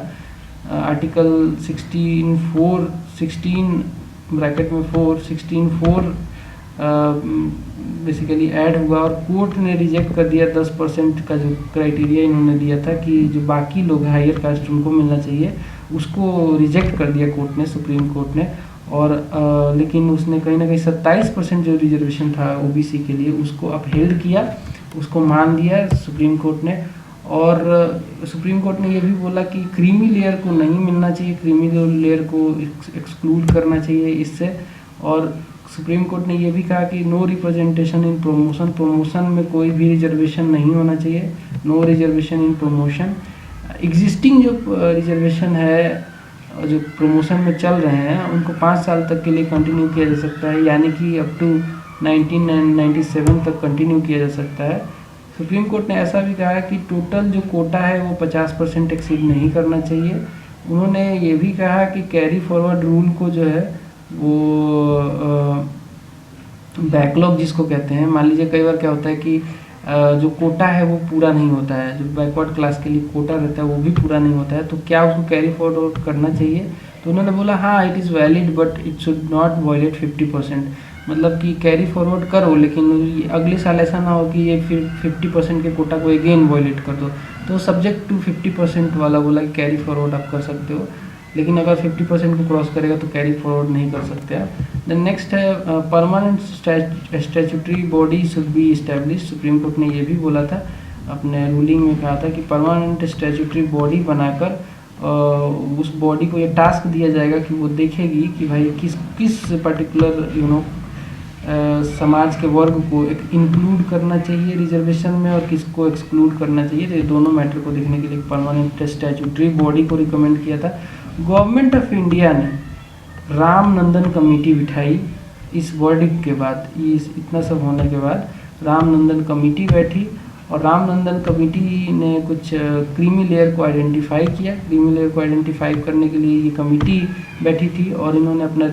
आर्टिकल 16(4) बेसिकली ऐड हुआ और कोर्ट ने रिजेक्ट कर दिया 10% का जो क्राइटेरिया इन्होंने दिया था कि जो बाकी लोग हायर कास्ट उनको मिलना चाहिए, उसको रिजेक्ट कर दिया कोर्ट ने, सुप्रीम कोर्ट ने। और लेकिन उसने कहीं ना कहीं 27% जो रिजर्वेशन था ओबीसी के लिए उसको अपहेल्ड किया, उसको मान दिया सुप्रीम कोर्ट ने। और सुप्रीम कोर्ट ने ये भी बोला कि क्रीमी लेयर को नहीं मिलना चाहिए, क्रीमी लेयर को एक्सक्लूड करना चाहिए इससे। और सुप्रीम कोर्ट ने ये भी कहा कि नो रिप्रेजेंटेशन इन प्रमोशन में कोई भी रिजर्वेशन नहीं होना चाहिए, no reservation in promotion. Existing जो रिजर्वेशन है जो प्रमोशन में चल रहे हैं उनको 5 साल तक के लिए कंटिन्यू किया जा सकता है, यानी कि अप टू 1997 तक कंटिन्यू किया जा सकता है। सुप्रीम कोर्ट ने ऐसा भी कहा है कि टोटल जो कोटा है वो 50% एक्सीड नहीं करना चाहिए। उन्होंने ये भी कहा कि कैरी फॉरवर्ड रूल को जो है वो बैकलॉग जिसको कहते हैं, मान लीजिए कई बार क्या होता है कि जो कोटा है वो पूरा नहीं होता है, जो बैकवर्ड क्लास के लिए कोटा रहता है वो भी पूरा नहीं होता है, तो क्या उसको कैरी फॉरवर्ड करना चाहिए? तो उन्होंने बोला हाँ it is valid but it should not violate 50%। मतलब कि कैरी फॉरवर्ड करो लेकिन अगले साल ऐसा ना हो कि ये फिर 50% के कोटा को अगेन वायलेट कर दो। तो सब्जेक्ट टू 50% वाला बोला कि कैरी फॉरवर्ड आप कर सकते हो, लेकिन अगर 50% को क्रॉस करेगा तो कैरी फॉरवर्ड नहीं कर सकते आप। देन नेक्स्ट है permanent statutory body should be establish. Supreme court ने ये भी बोला था, अपने रूलिंग में कहा था कि परमानेंट स्टैट्यूटरी बॉडी बनाकर उस बॉडी को ये टास्क दिया जाएगा कि वो देखेगी कि भाई किस पर्टिकुलर समाज के वर्ग को एक इंक्लूड करना चाहिए रिजर्वेशन में और किसको एक्सक्लूड करना चाहिए। तो ये दोनों मैटर को देखने के लिए परमानेंट स्टैट्यूटरी बॉडी को रिकमेंड किया था। गवर्नमेंट ऑफ इंडिया ने रामनंदन कमेटी बिठाई इस वर्डिक्ट के बाद, इतना सब होने के बाद रामनंदन कमेटी बैठी और रामनंदन कमेटी ने कुछ क्रीमी लेयर को आइडेंटिफाई किया। क्रीमी लेयर को आइडेंटिफाई करने के लिए ये कमेटी बैठी थी और इन्होंने अपना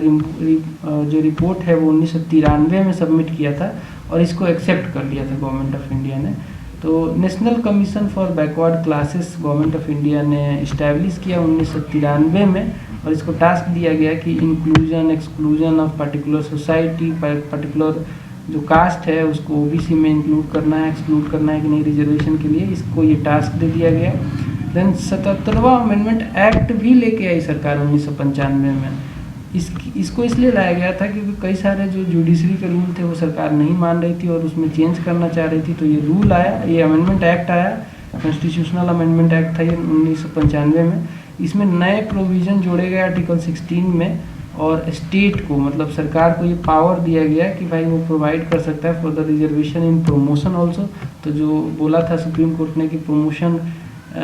जो रिपोर्ट है वो 1993 में सबमिट किया था और इसको एक्सेप्ट कर लिया था गवर्नमेंट ऑफ इंडिया ने। तो national commission for backward classes government of India ने इस्टेब्लिश किया 1993 में और इसको टास्क दिया गया कि inclusion exclusion of particular society, particular जो कास्ट है उसको ओबीसी में इंक्लूड करना है, एक्सक्लूड करना है कि नहीं रिजर्वेशन के लिए, इसको ये टास्क दे दिया गया। देन 77वां अमेंडमेंट एक्ट भी लेके आई सरकार 1995 में। इसको इसलिए लाया गया था क्योंकि कई सारे जो जुडिशरी के रूल थे वो सरकार नहीं मान रही थी और उसमें चेंज करना चाह रही थी। तो ये रूल आया, ये अमेंडमेंट एक्ट आया, कॉन्स्टिट्यूशनल अमेंडमेंट एक्ट था ये 1995 में। इसमें नए प्रोविज़न जोड़े गए आर्टिकल 16 में, और स्टेट को मतलब सरकार को ये पावर दिया गया कि भाई वो प्रोवाइड कर सकता है for the reservation in promotion also. तो जो बोला था सुप्रीम कोर्ट ने कि प्रमोशन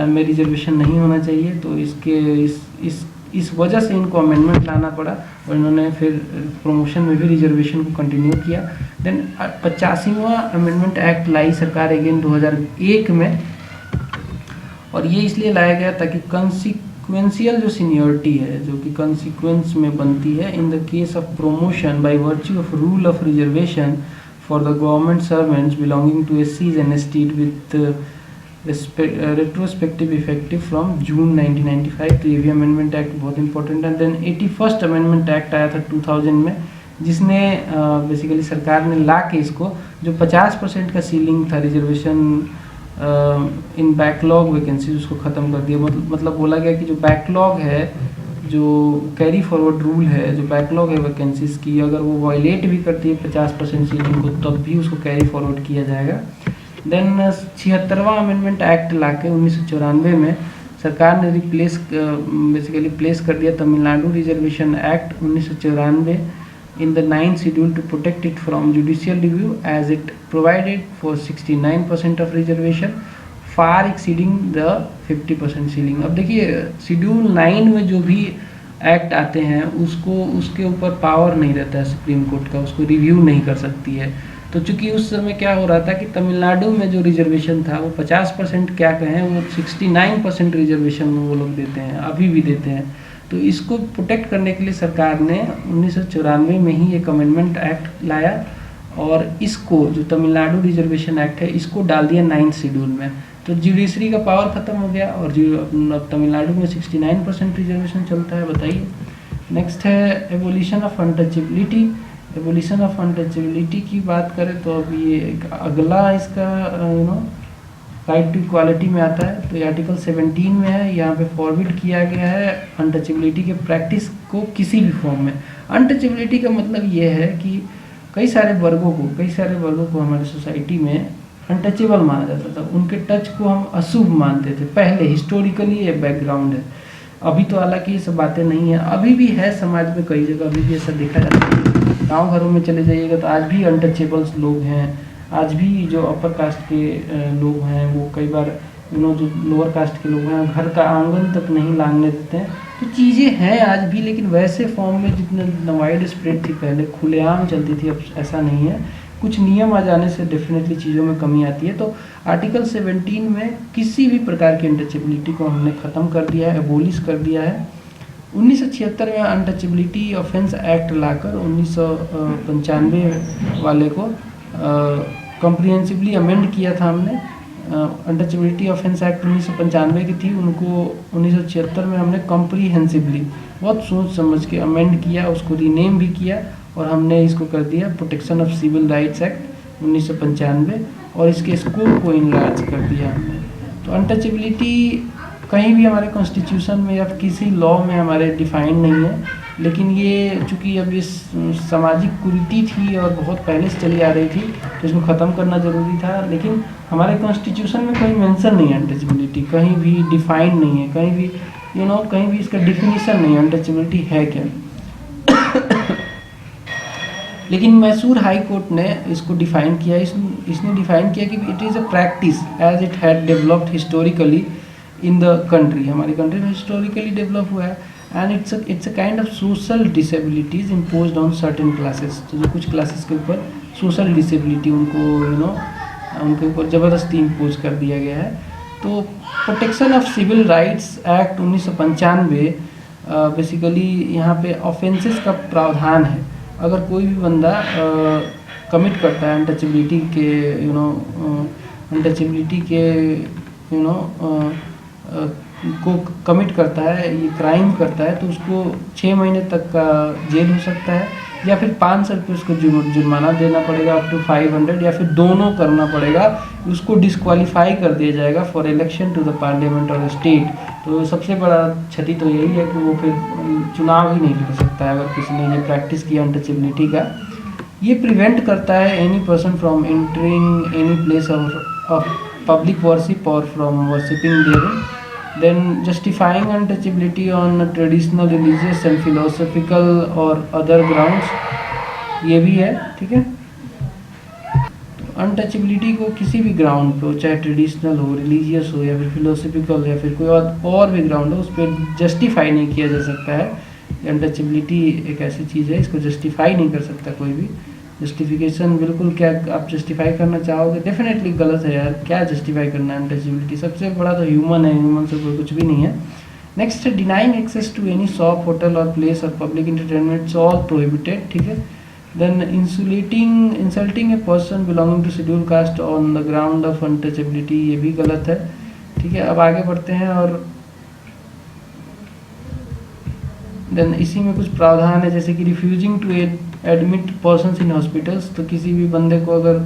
में रिजर्वेशन नहीं होना चाहिए, तो इस वजह से इनको अमेंडमेंट लाना पड़ा और इन्होंने फिर प्रमोशन में भी रिजर्वेशन को कंटिन्यू किया। देन 85वां अमेंडमेंट एक्ट लाई सरकार अगेन 2001 में, और ये इसलिए लाया गया ताकि कंसिक्वेंशियल जो सीनियरिटी है जो कि कंसिक्वेंस में बनती है in the case of promotion by virtue of rule of reservation for the government servants belonging to SCs and ST with retrospective effective from June 1995। तो ये भी अमेंडमेंट एक्ट बहुत इंपॉर्टेंट है। देन 81st अमेंडमेंट एक्ट आया था 2000 में, जिसने basically सरकार ने ला के इसको जो 50% का सीलिंग था रिजर्वेशन इन बैकलॉग वैकेंसी उसको ख़त्म कर दिया। मतलब बोला गया कि जो बैकलॉग है, जो कैरी फॉरवर्ड रूल है, जो बैकलॉग है वैकेंसीज की, अगर वो वायलेट भी करती है 50% सीलिंग को तब भी उसको कैरी फॉरवर्ड किया जाएगा। देन 76वां अमेंडमेंट एक्ट लाके 1994 में सरकार ने बेसिकली प्लेस कर दिया Tamil Nadu reservation act 1994 in the 9th schedule to protect it from judicial review as it provided for 69% of reservation far exceeding the 50% ceiling। अब देखिए शेड्यूल 9 में जो भी एक्ट आते हैं उसके ऊपर पावर नहीं रहता है सुप्रीम कोर्ट का, उसको रिव्यू नहीं कर सकती है। तो चूंकि उस समय क्या हो रहा था कि तमिलनाडु में जो रिजर्वेशन था वो 50% क्या कहें, वो 69% रिजर्वेशन वो लोग देते हैं, अभी भी देते हैं। तो इसको प्रोटेक्ट करने के लिए सरकार ने 1994 में ही एक अमेंडमेंट एक्ट लाया और इसको जो तमिलनाडु रिजर्वेशन एक्ट है इसको डाल दिया 9th शेड्यूल में। तो जुडिशरी का पावर ख़त्म हो गया और अब तमिलनाडु में 69% रिजर्वेशन चलता है। बताइए नेक्स्ट है abolition of untouchability. Abolition of untouchability की बात करें तो अब ये एक अगला इसका राइट टू इक्वालिटी में आता है। तो ये आर्टिकल 17 में है, यहाँ पे फॉरबिड किया गया है अनटचेबिलिटी के प्रैक्टिस को किसी भी फॉर्म में। अनटचेबिलिटी का मतलब ये है कि कई सारे वर्गों को हमारी सोसाइटी में अनटचेबल माना जाता था, उनके टच को हम अशुभ मानते थे पहले, हिस्टोरिकली ये बैकग्राउंड है। अभी तो हालांकि ये सब बातें नहीं है, अभी भी है समाज में कई जगह, अभी भी ऐसा देखा जाता है। गाँव घरों में चले जाइएगा तो आज भी अनटचेबल्स लोग हैं, आज भी जो अपर कास्ट के लोग हैं वो कई बार जो लोअर कास्ट के लोग हैं घर का आंगन तक नहीं लांगने देते हैं। तो चीज़ें हैं आज भी, लेकिन वैसे फॉर्म में जितने वाइड स्प्रेड थी पहले, खुलेआम चलती थी, अब ऐसा नहीं है। कुछ नियम आ जाने से डेफिनेटली चीज़ों में कमी आती है। तो आर्टिकल 17 में किसी भी प्रकार की अनटचेबिलिटी को हमने ख़त्म कर दिया है, एबोलिश कर दिया है। 1976 में अनटचेबिलिटी ऑफेंस एक्ट लाकर 1995 वाले को कॉम्प्रिहेंसिवली अमेंड किया था हमने। अनटचेबिलिटी ऑफेंस एक्ट 1995 की थी, उनको 1976 में हमने कॉम्प्रिहेंसिवली बहुत सोच समझ के अमेंड किया, उसको रीनेम भी किया और हमने इसको कर दिया protection of civil rights act 1995 और इसके स्कोप को इनलार्ज कर दिया हमने। तो अनटचेबिलिटी कहीं भी हमारे कॉन्स्टिट्यूशन में या किसी लॉ में हमारे डिफाइन नहीं है, लेकिन ये चूँकि अब इस सामाजिक कुरीति थी और बहुत पहले से चली आ रही थी तो इसको ख़त्म करना ज़रूरी था। लेकिन हमारे कॉन्स्टिट्यूशन में कहीं मेंशन नहीं है अनटचेबिलिटी, कहीं भी डिफाइन नहीं है, कहीं भी कहीं भी इसका डिफिनीशन नहीं है अनटचेबिलिटी है क्या। लेकिन मैसूर हाई कोर्ट ने इसको डिफाइन किया, इसने डिफाइन किया कि it is a practice as it had developed historically in the country, हमारी कंट्री में हिस्टोरिकली डेवलप हुआ है and it's a kind of social disabilities imposed on certain classes. तो जो कुछ क्लासेस के ऊपर सोशल डिसेबिलिटी उनको उनके ऊपर ज़बरदस्ती इम्पोज कर दिया गया है। तो protection of civil rights act 1995 basically यहाँ पे ऑफेंसेस का प्रावधान है। अगर कोई भी बंदा कमिट करता है अनटचेबिलिटी के को कमिट करता है, ये क्राइम करता है, तो उसको 6 महीने तक का जेल हो सकता है या फिर 500 रुपये उसको जुर्माना देना पड़ेगा अप टू 500, या फिर दोनों करना पड़ेगा, उसको डिस्क्वालीफाई कर दिया जाएगा for election to the parliament और स्टेट। तो सबसे बड़ा क्षति तो यही है कि वो फिर चुनाव ही नहीं लड़ सकता है अगर किसी ने ये प्रैक्टिस किया अनटचेबिलिटी का। ये प्रिवेंट करता है any person from entering any place of public worship और from worshipping there. Then justifying untouchability on traditional, religious and philosophical और other grounds, ये भी है, ठीक है। अनटचेबिलिटी को किसी भी ग्राउंड पे हो, चाहे ट्रेडिशनल हो, रिलीजियस हो, या फिर फिलोसफिकल, या फिर कोई और भी ग्राउंड हो, उस पर जस्टिफाई नहीं किया जा सकता है। अनटचेबिलिटी एक ऐसी चीज़ है, इसको जस्टिफाई नहीं कर सकता कोई भी। जस्टिफिकेशन बिल्कुल, क्या आप जस्टिफाई करना चाहोगे, डेफिनेटली गलत है यार, क्या जस्टिफाई करना है अनटचेबिलिटी। सबसे बड़ा तो ह्यूमन है, ह्यूमन से कोई कुछ भी नहीं है। नेक्स्ट है denying access to any shop, hotel और प्लेस और पब्लिक इंटरटेनमेंट, ऑल प्रोहिबिटेड, ठीक है। Then insulting a person belonging to schedule caste on the ground of untouchability, ये भी गलत है, ठीक है। अब आगे बढ़ते हैं, और देन इसी में कुछ प्रावधान है, जैसे कि refusing to admit persons in hospitals. तो किसी भी बंदे को अगर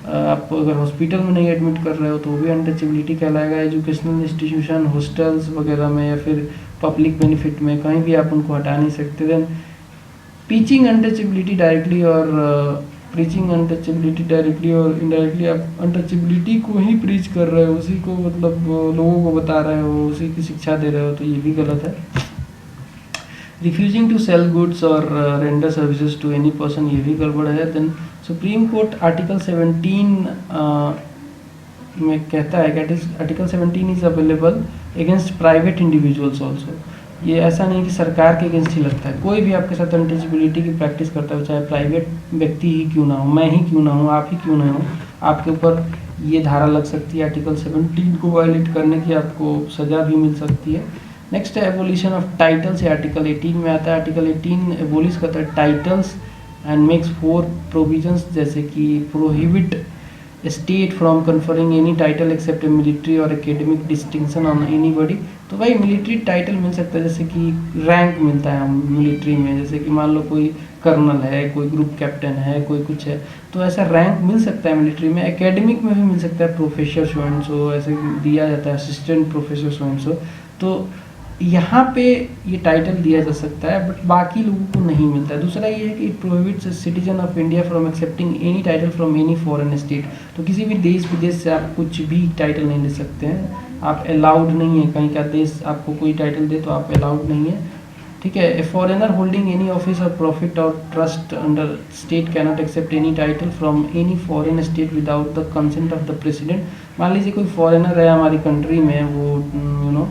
आप अगर हॉस्पिटल में नहीं एडमिट कर रहे हो तो वो भी अनटचेबिलिटी कहलाएगा। एजुकेशनल इंस्टीट्यूशन, हॉस्टल्स वगैरह में, या फिर पब्लिक बेनिफिट में, कहीं भी आप उनको हटा नहीं सकते। देन टीचिंग अनटचेबिलिटी डायरेक्टली और प्रीचिंग अनटचेबिलिटी डायरेक्टली और इनडायरेक्टली, आप अनटचेबिलिटी को ही प्रीच कर रहे हो, उसी को मतलब लोगों को बता रहे हो, उसी की शिक्षा दे रहे हो, तो ये भी गलत है। रिफ्यूजिंग टू सेल गुड्स और render services to any person, ये भी गड़बड़ है। देन सुप्रीम कोर्ट आर्टिकल 17 में कहता है कि article 17 is available against private individuals also. ये ऐसा नहीं कि सरकार के अगेंस्ट ही लगता है, कोई भी आपके साथ अनटचेबिलिटी की प्रैक्टिस करता है, चाहे प्राइवेट व्यक्ति ही क्यों ना हो, मैं ही क्यों ना हूँ, आप ही क्यों ना हो, आपके ऊपर ये धारा लग सकती है। आर्टिकल 17 को वायलेट करने की आपको सज़ा भी मिल सकती है। नेक्स्ट है एबोलिशन ऑफ टाइटल्स, आर्टिकल 18 में आता है। आर्टिकल 18 एबोलिश करता है टाइटल्स एंड मेक्स 4 प्रोविजंस, जैसे कि prohibit state from conferring any title except military और एकेडमिक डिस्टिंक्शन ऑन एनीबॉडी। तो भाई मिलिट्री टाइटल मिल सकता है, जैसे कि रैंक मिलता है मिलिट्री में, जैसे कि मान लो कोई कर्नल है, कोई ग्रुप कैप्टन है, कोई कुछ है, तो ऐसा रैंक मिल सकता है मिलिट्री में। एकेडमिक में भी मिल सकता है, प्रोफेसर सो एंड सो ऐसे दिया जाता है, assistant professor so and so. तो यहाँ पे ये टाइटल दिया जा सकता है, बट बाकी लोगों को नहीं मिलता है। दूसरा ये है कि it prohibits citizen of India from accepting any title from any foreign state. तो किसी भी देश विदेश से आप कुछ भी टाइटल नहीं ले सकते हैं, आप अलाउड नहीं है। कहीं का देश आपको कोई टाइटल दे तो आप अलाउड नहीं है, ठीक है। A foreigner holding any office और प्रॉफिट और trust under state cannot accept any title from any foreign state without the consent of the president. मान लीजिए कोई फॉरेनर है हमारी कंट्री में, वो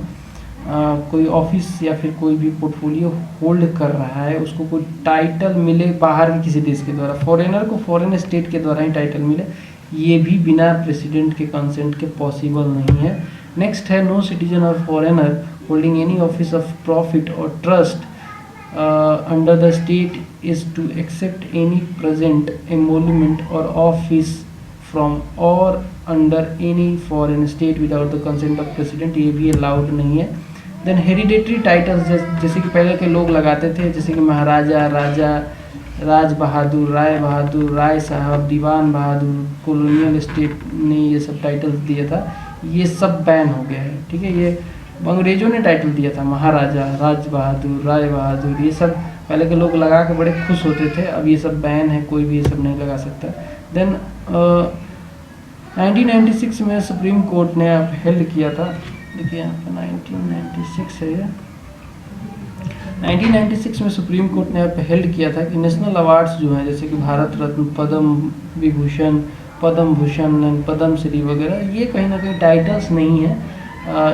कोई ऑफिस या फिर कोई भी पोर्टफोलियो होल्ड कर रहा है, उसको कोई टाइटल मिले बाहर के किसी देश के द्वारा, फॉरेनर को फॉरेन स्टेट के द्वारा ही टाइटल मिले, ये भी बिना प्रेसिडेंट के कंसेंट के पॉसिबल नहीं है। नेक्स्ट है नो सिटीजन और foreigner holding any office of profit और trust under the state is to accept any present emolument और ऑफिस फ्रॉम और under any foreign state without the consent of president, ये भी allowed नहीं है। Then hereditary titles, जैसे कि पहले के लोग लगाते थे, जैसे कि महाराजा, राजा, राज बहादुर, राय साहब, दीवान बहादुर, कॉलोनियल स्टेट ने ये सब टाइटल्स दिया था, ये सब बैन हो गया है, ठीक है। ये अंग्रेजों ने टाइटल दिया था, महाराजा, राज बहादुर, राय बहादुर, ये सब पहले के लोग लगा के बड़े खुश होते थे, अब ये सब बैन है, कोई भी ये सब नहीं लगा सकता। देन 1996 में सुप्रीम कोर्ट ने अपहेल्ड किया था, देखिए यहाँ पे 1996 है ये, 1996 में सुप्रीम कोर्ट ने अपहेल्ड किया था कि नेशनल अवार्ड्स जो हैं, जैसे कि भारत रत्न, पद्म विभूषण, पद्म भूषण, पद्मश्री वगैरह, ये कहीं ना कहीं टाइटल्स नहीं है,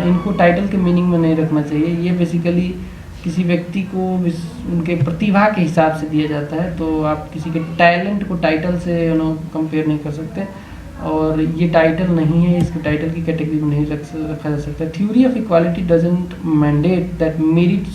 इनको टाइटल के मीनिंग में नहीं रखना चाहिए। ये बेसिकली किसी व्यक्ति को उनके प्रतिभा के हिसाब से दिया जाता है, तो आप किसी के टैलेंट को टाइटल से कंपेयर नहीं कर सकते, और ये टाइटल नहीं है, इसको टाइटल की कैटेगरी में नहीं रखा जा सकता। Theory of equality doesn't mandate that merit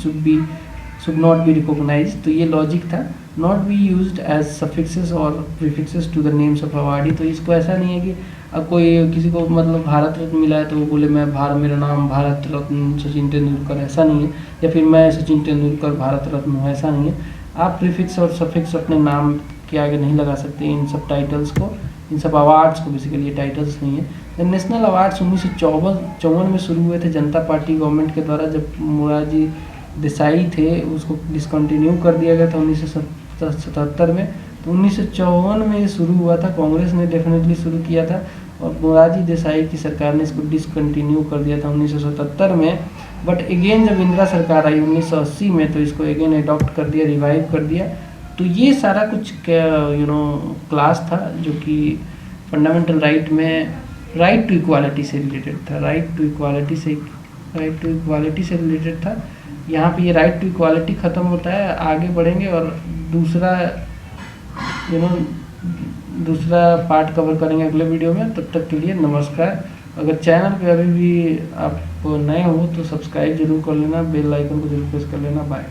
should not be recognised, तो ये लॉजिक था। Not be used as suffixes और prefixes to the names of awardee, तो इसको ऐसा नहीं है कि अब कोई किसी को मतलब भारत रत्न मिला है तो वो बोले मेरा नाम भारत रत्न सचिन तेंदुलकर, ऐसा नहीं है, या फिर मैं सचिन तेंदुलकर भारत रत्न हूँ, ऐसा नहीं है। आप प्रीफिक्स और सफिक्स अपने नाम के आगे नहीं लगा सकते इन सब टाइटल्स को, इन सब अवार्ड्स को। बेसिकली ये टाइटल्स नहीं है। नेशनल अवार्ड्स 1954 में शुरू हुए थे जनता पार्टी गवर्नमेंट के द्वारा। जब मोरारजी देसाई थे उसको डिसकंटिन्यू कर दिया गया था 1977 में। तो 1954 में ये शुरू हुआ था, कांग्रेस ने डेफिनेटली शुरू किया था और मोरारजी देसाई की सरकार ने इसको डिसकंटिन्यू कर दिया था 1977 में। बट अगेन जब इंदिरा सरकार आई 1980 में तो इसको अगेन अडॉप्ट कर दिया, रिवाइव कर दिया। तो ये सारा कुछ क्लास था जो कि फंडामेंटल राइट में राइट टू इक्वालिटी से रिलेटेड था, राइट टू इक्वालिटी से रिलेटेड था। यहाँ पे ये राइट टू इक्वालिटी ख़त्म होता है, आगे बढ़ेंगे और दूसरा पार्ट कवर करेंगे अगले वीडियो में। तब तक के लिए नमस्कार। अगर चैनल पे अभी भी आप नए हो तो सब्सक्राइब जरूर कर लेना, बेल आइकन को जरूर प्रेस कर लेना। बाय।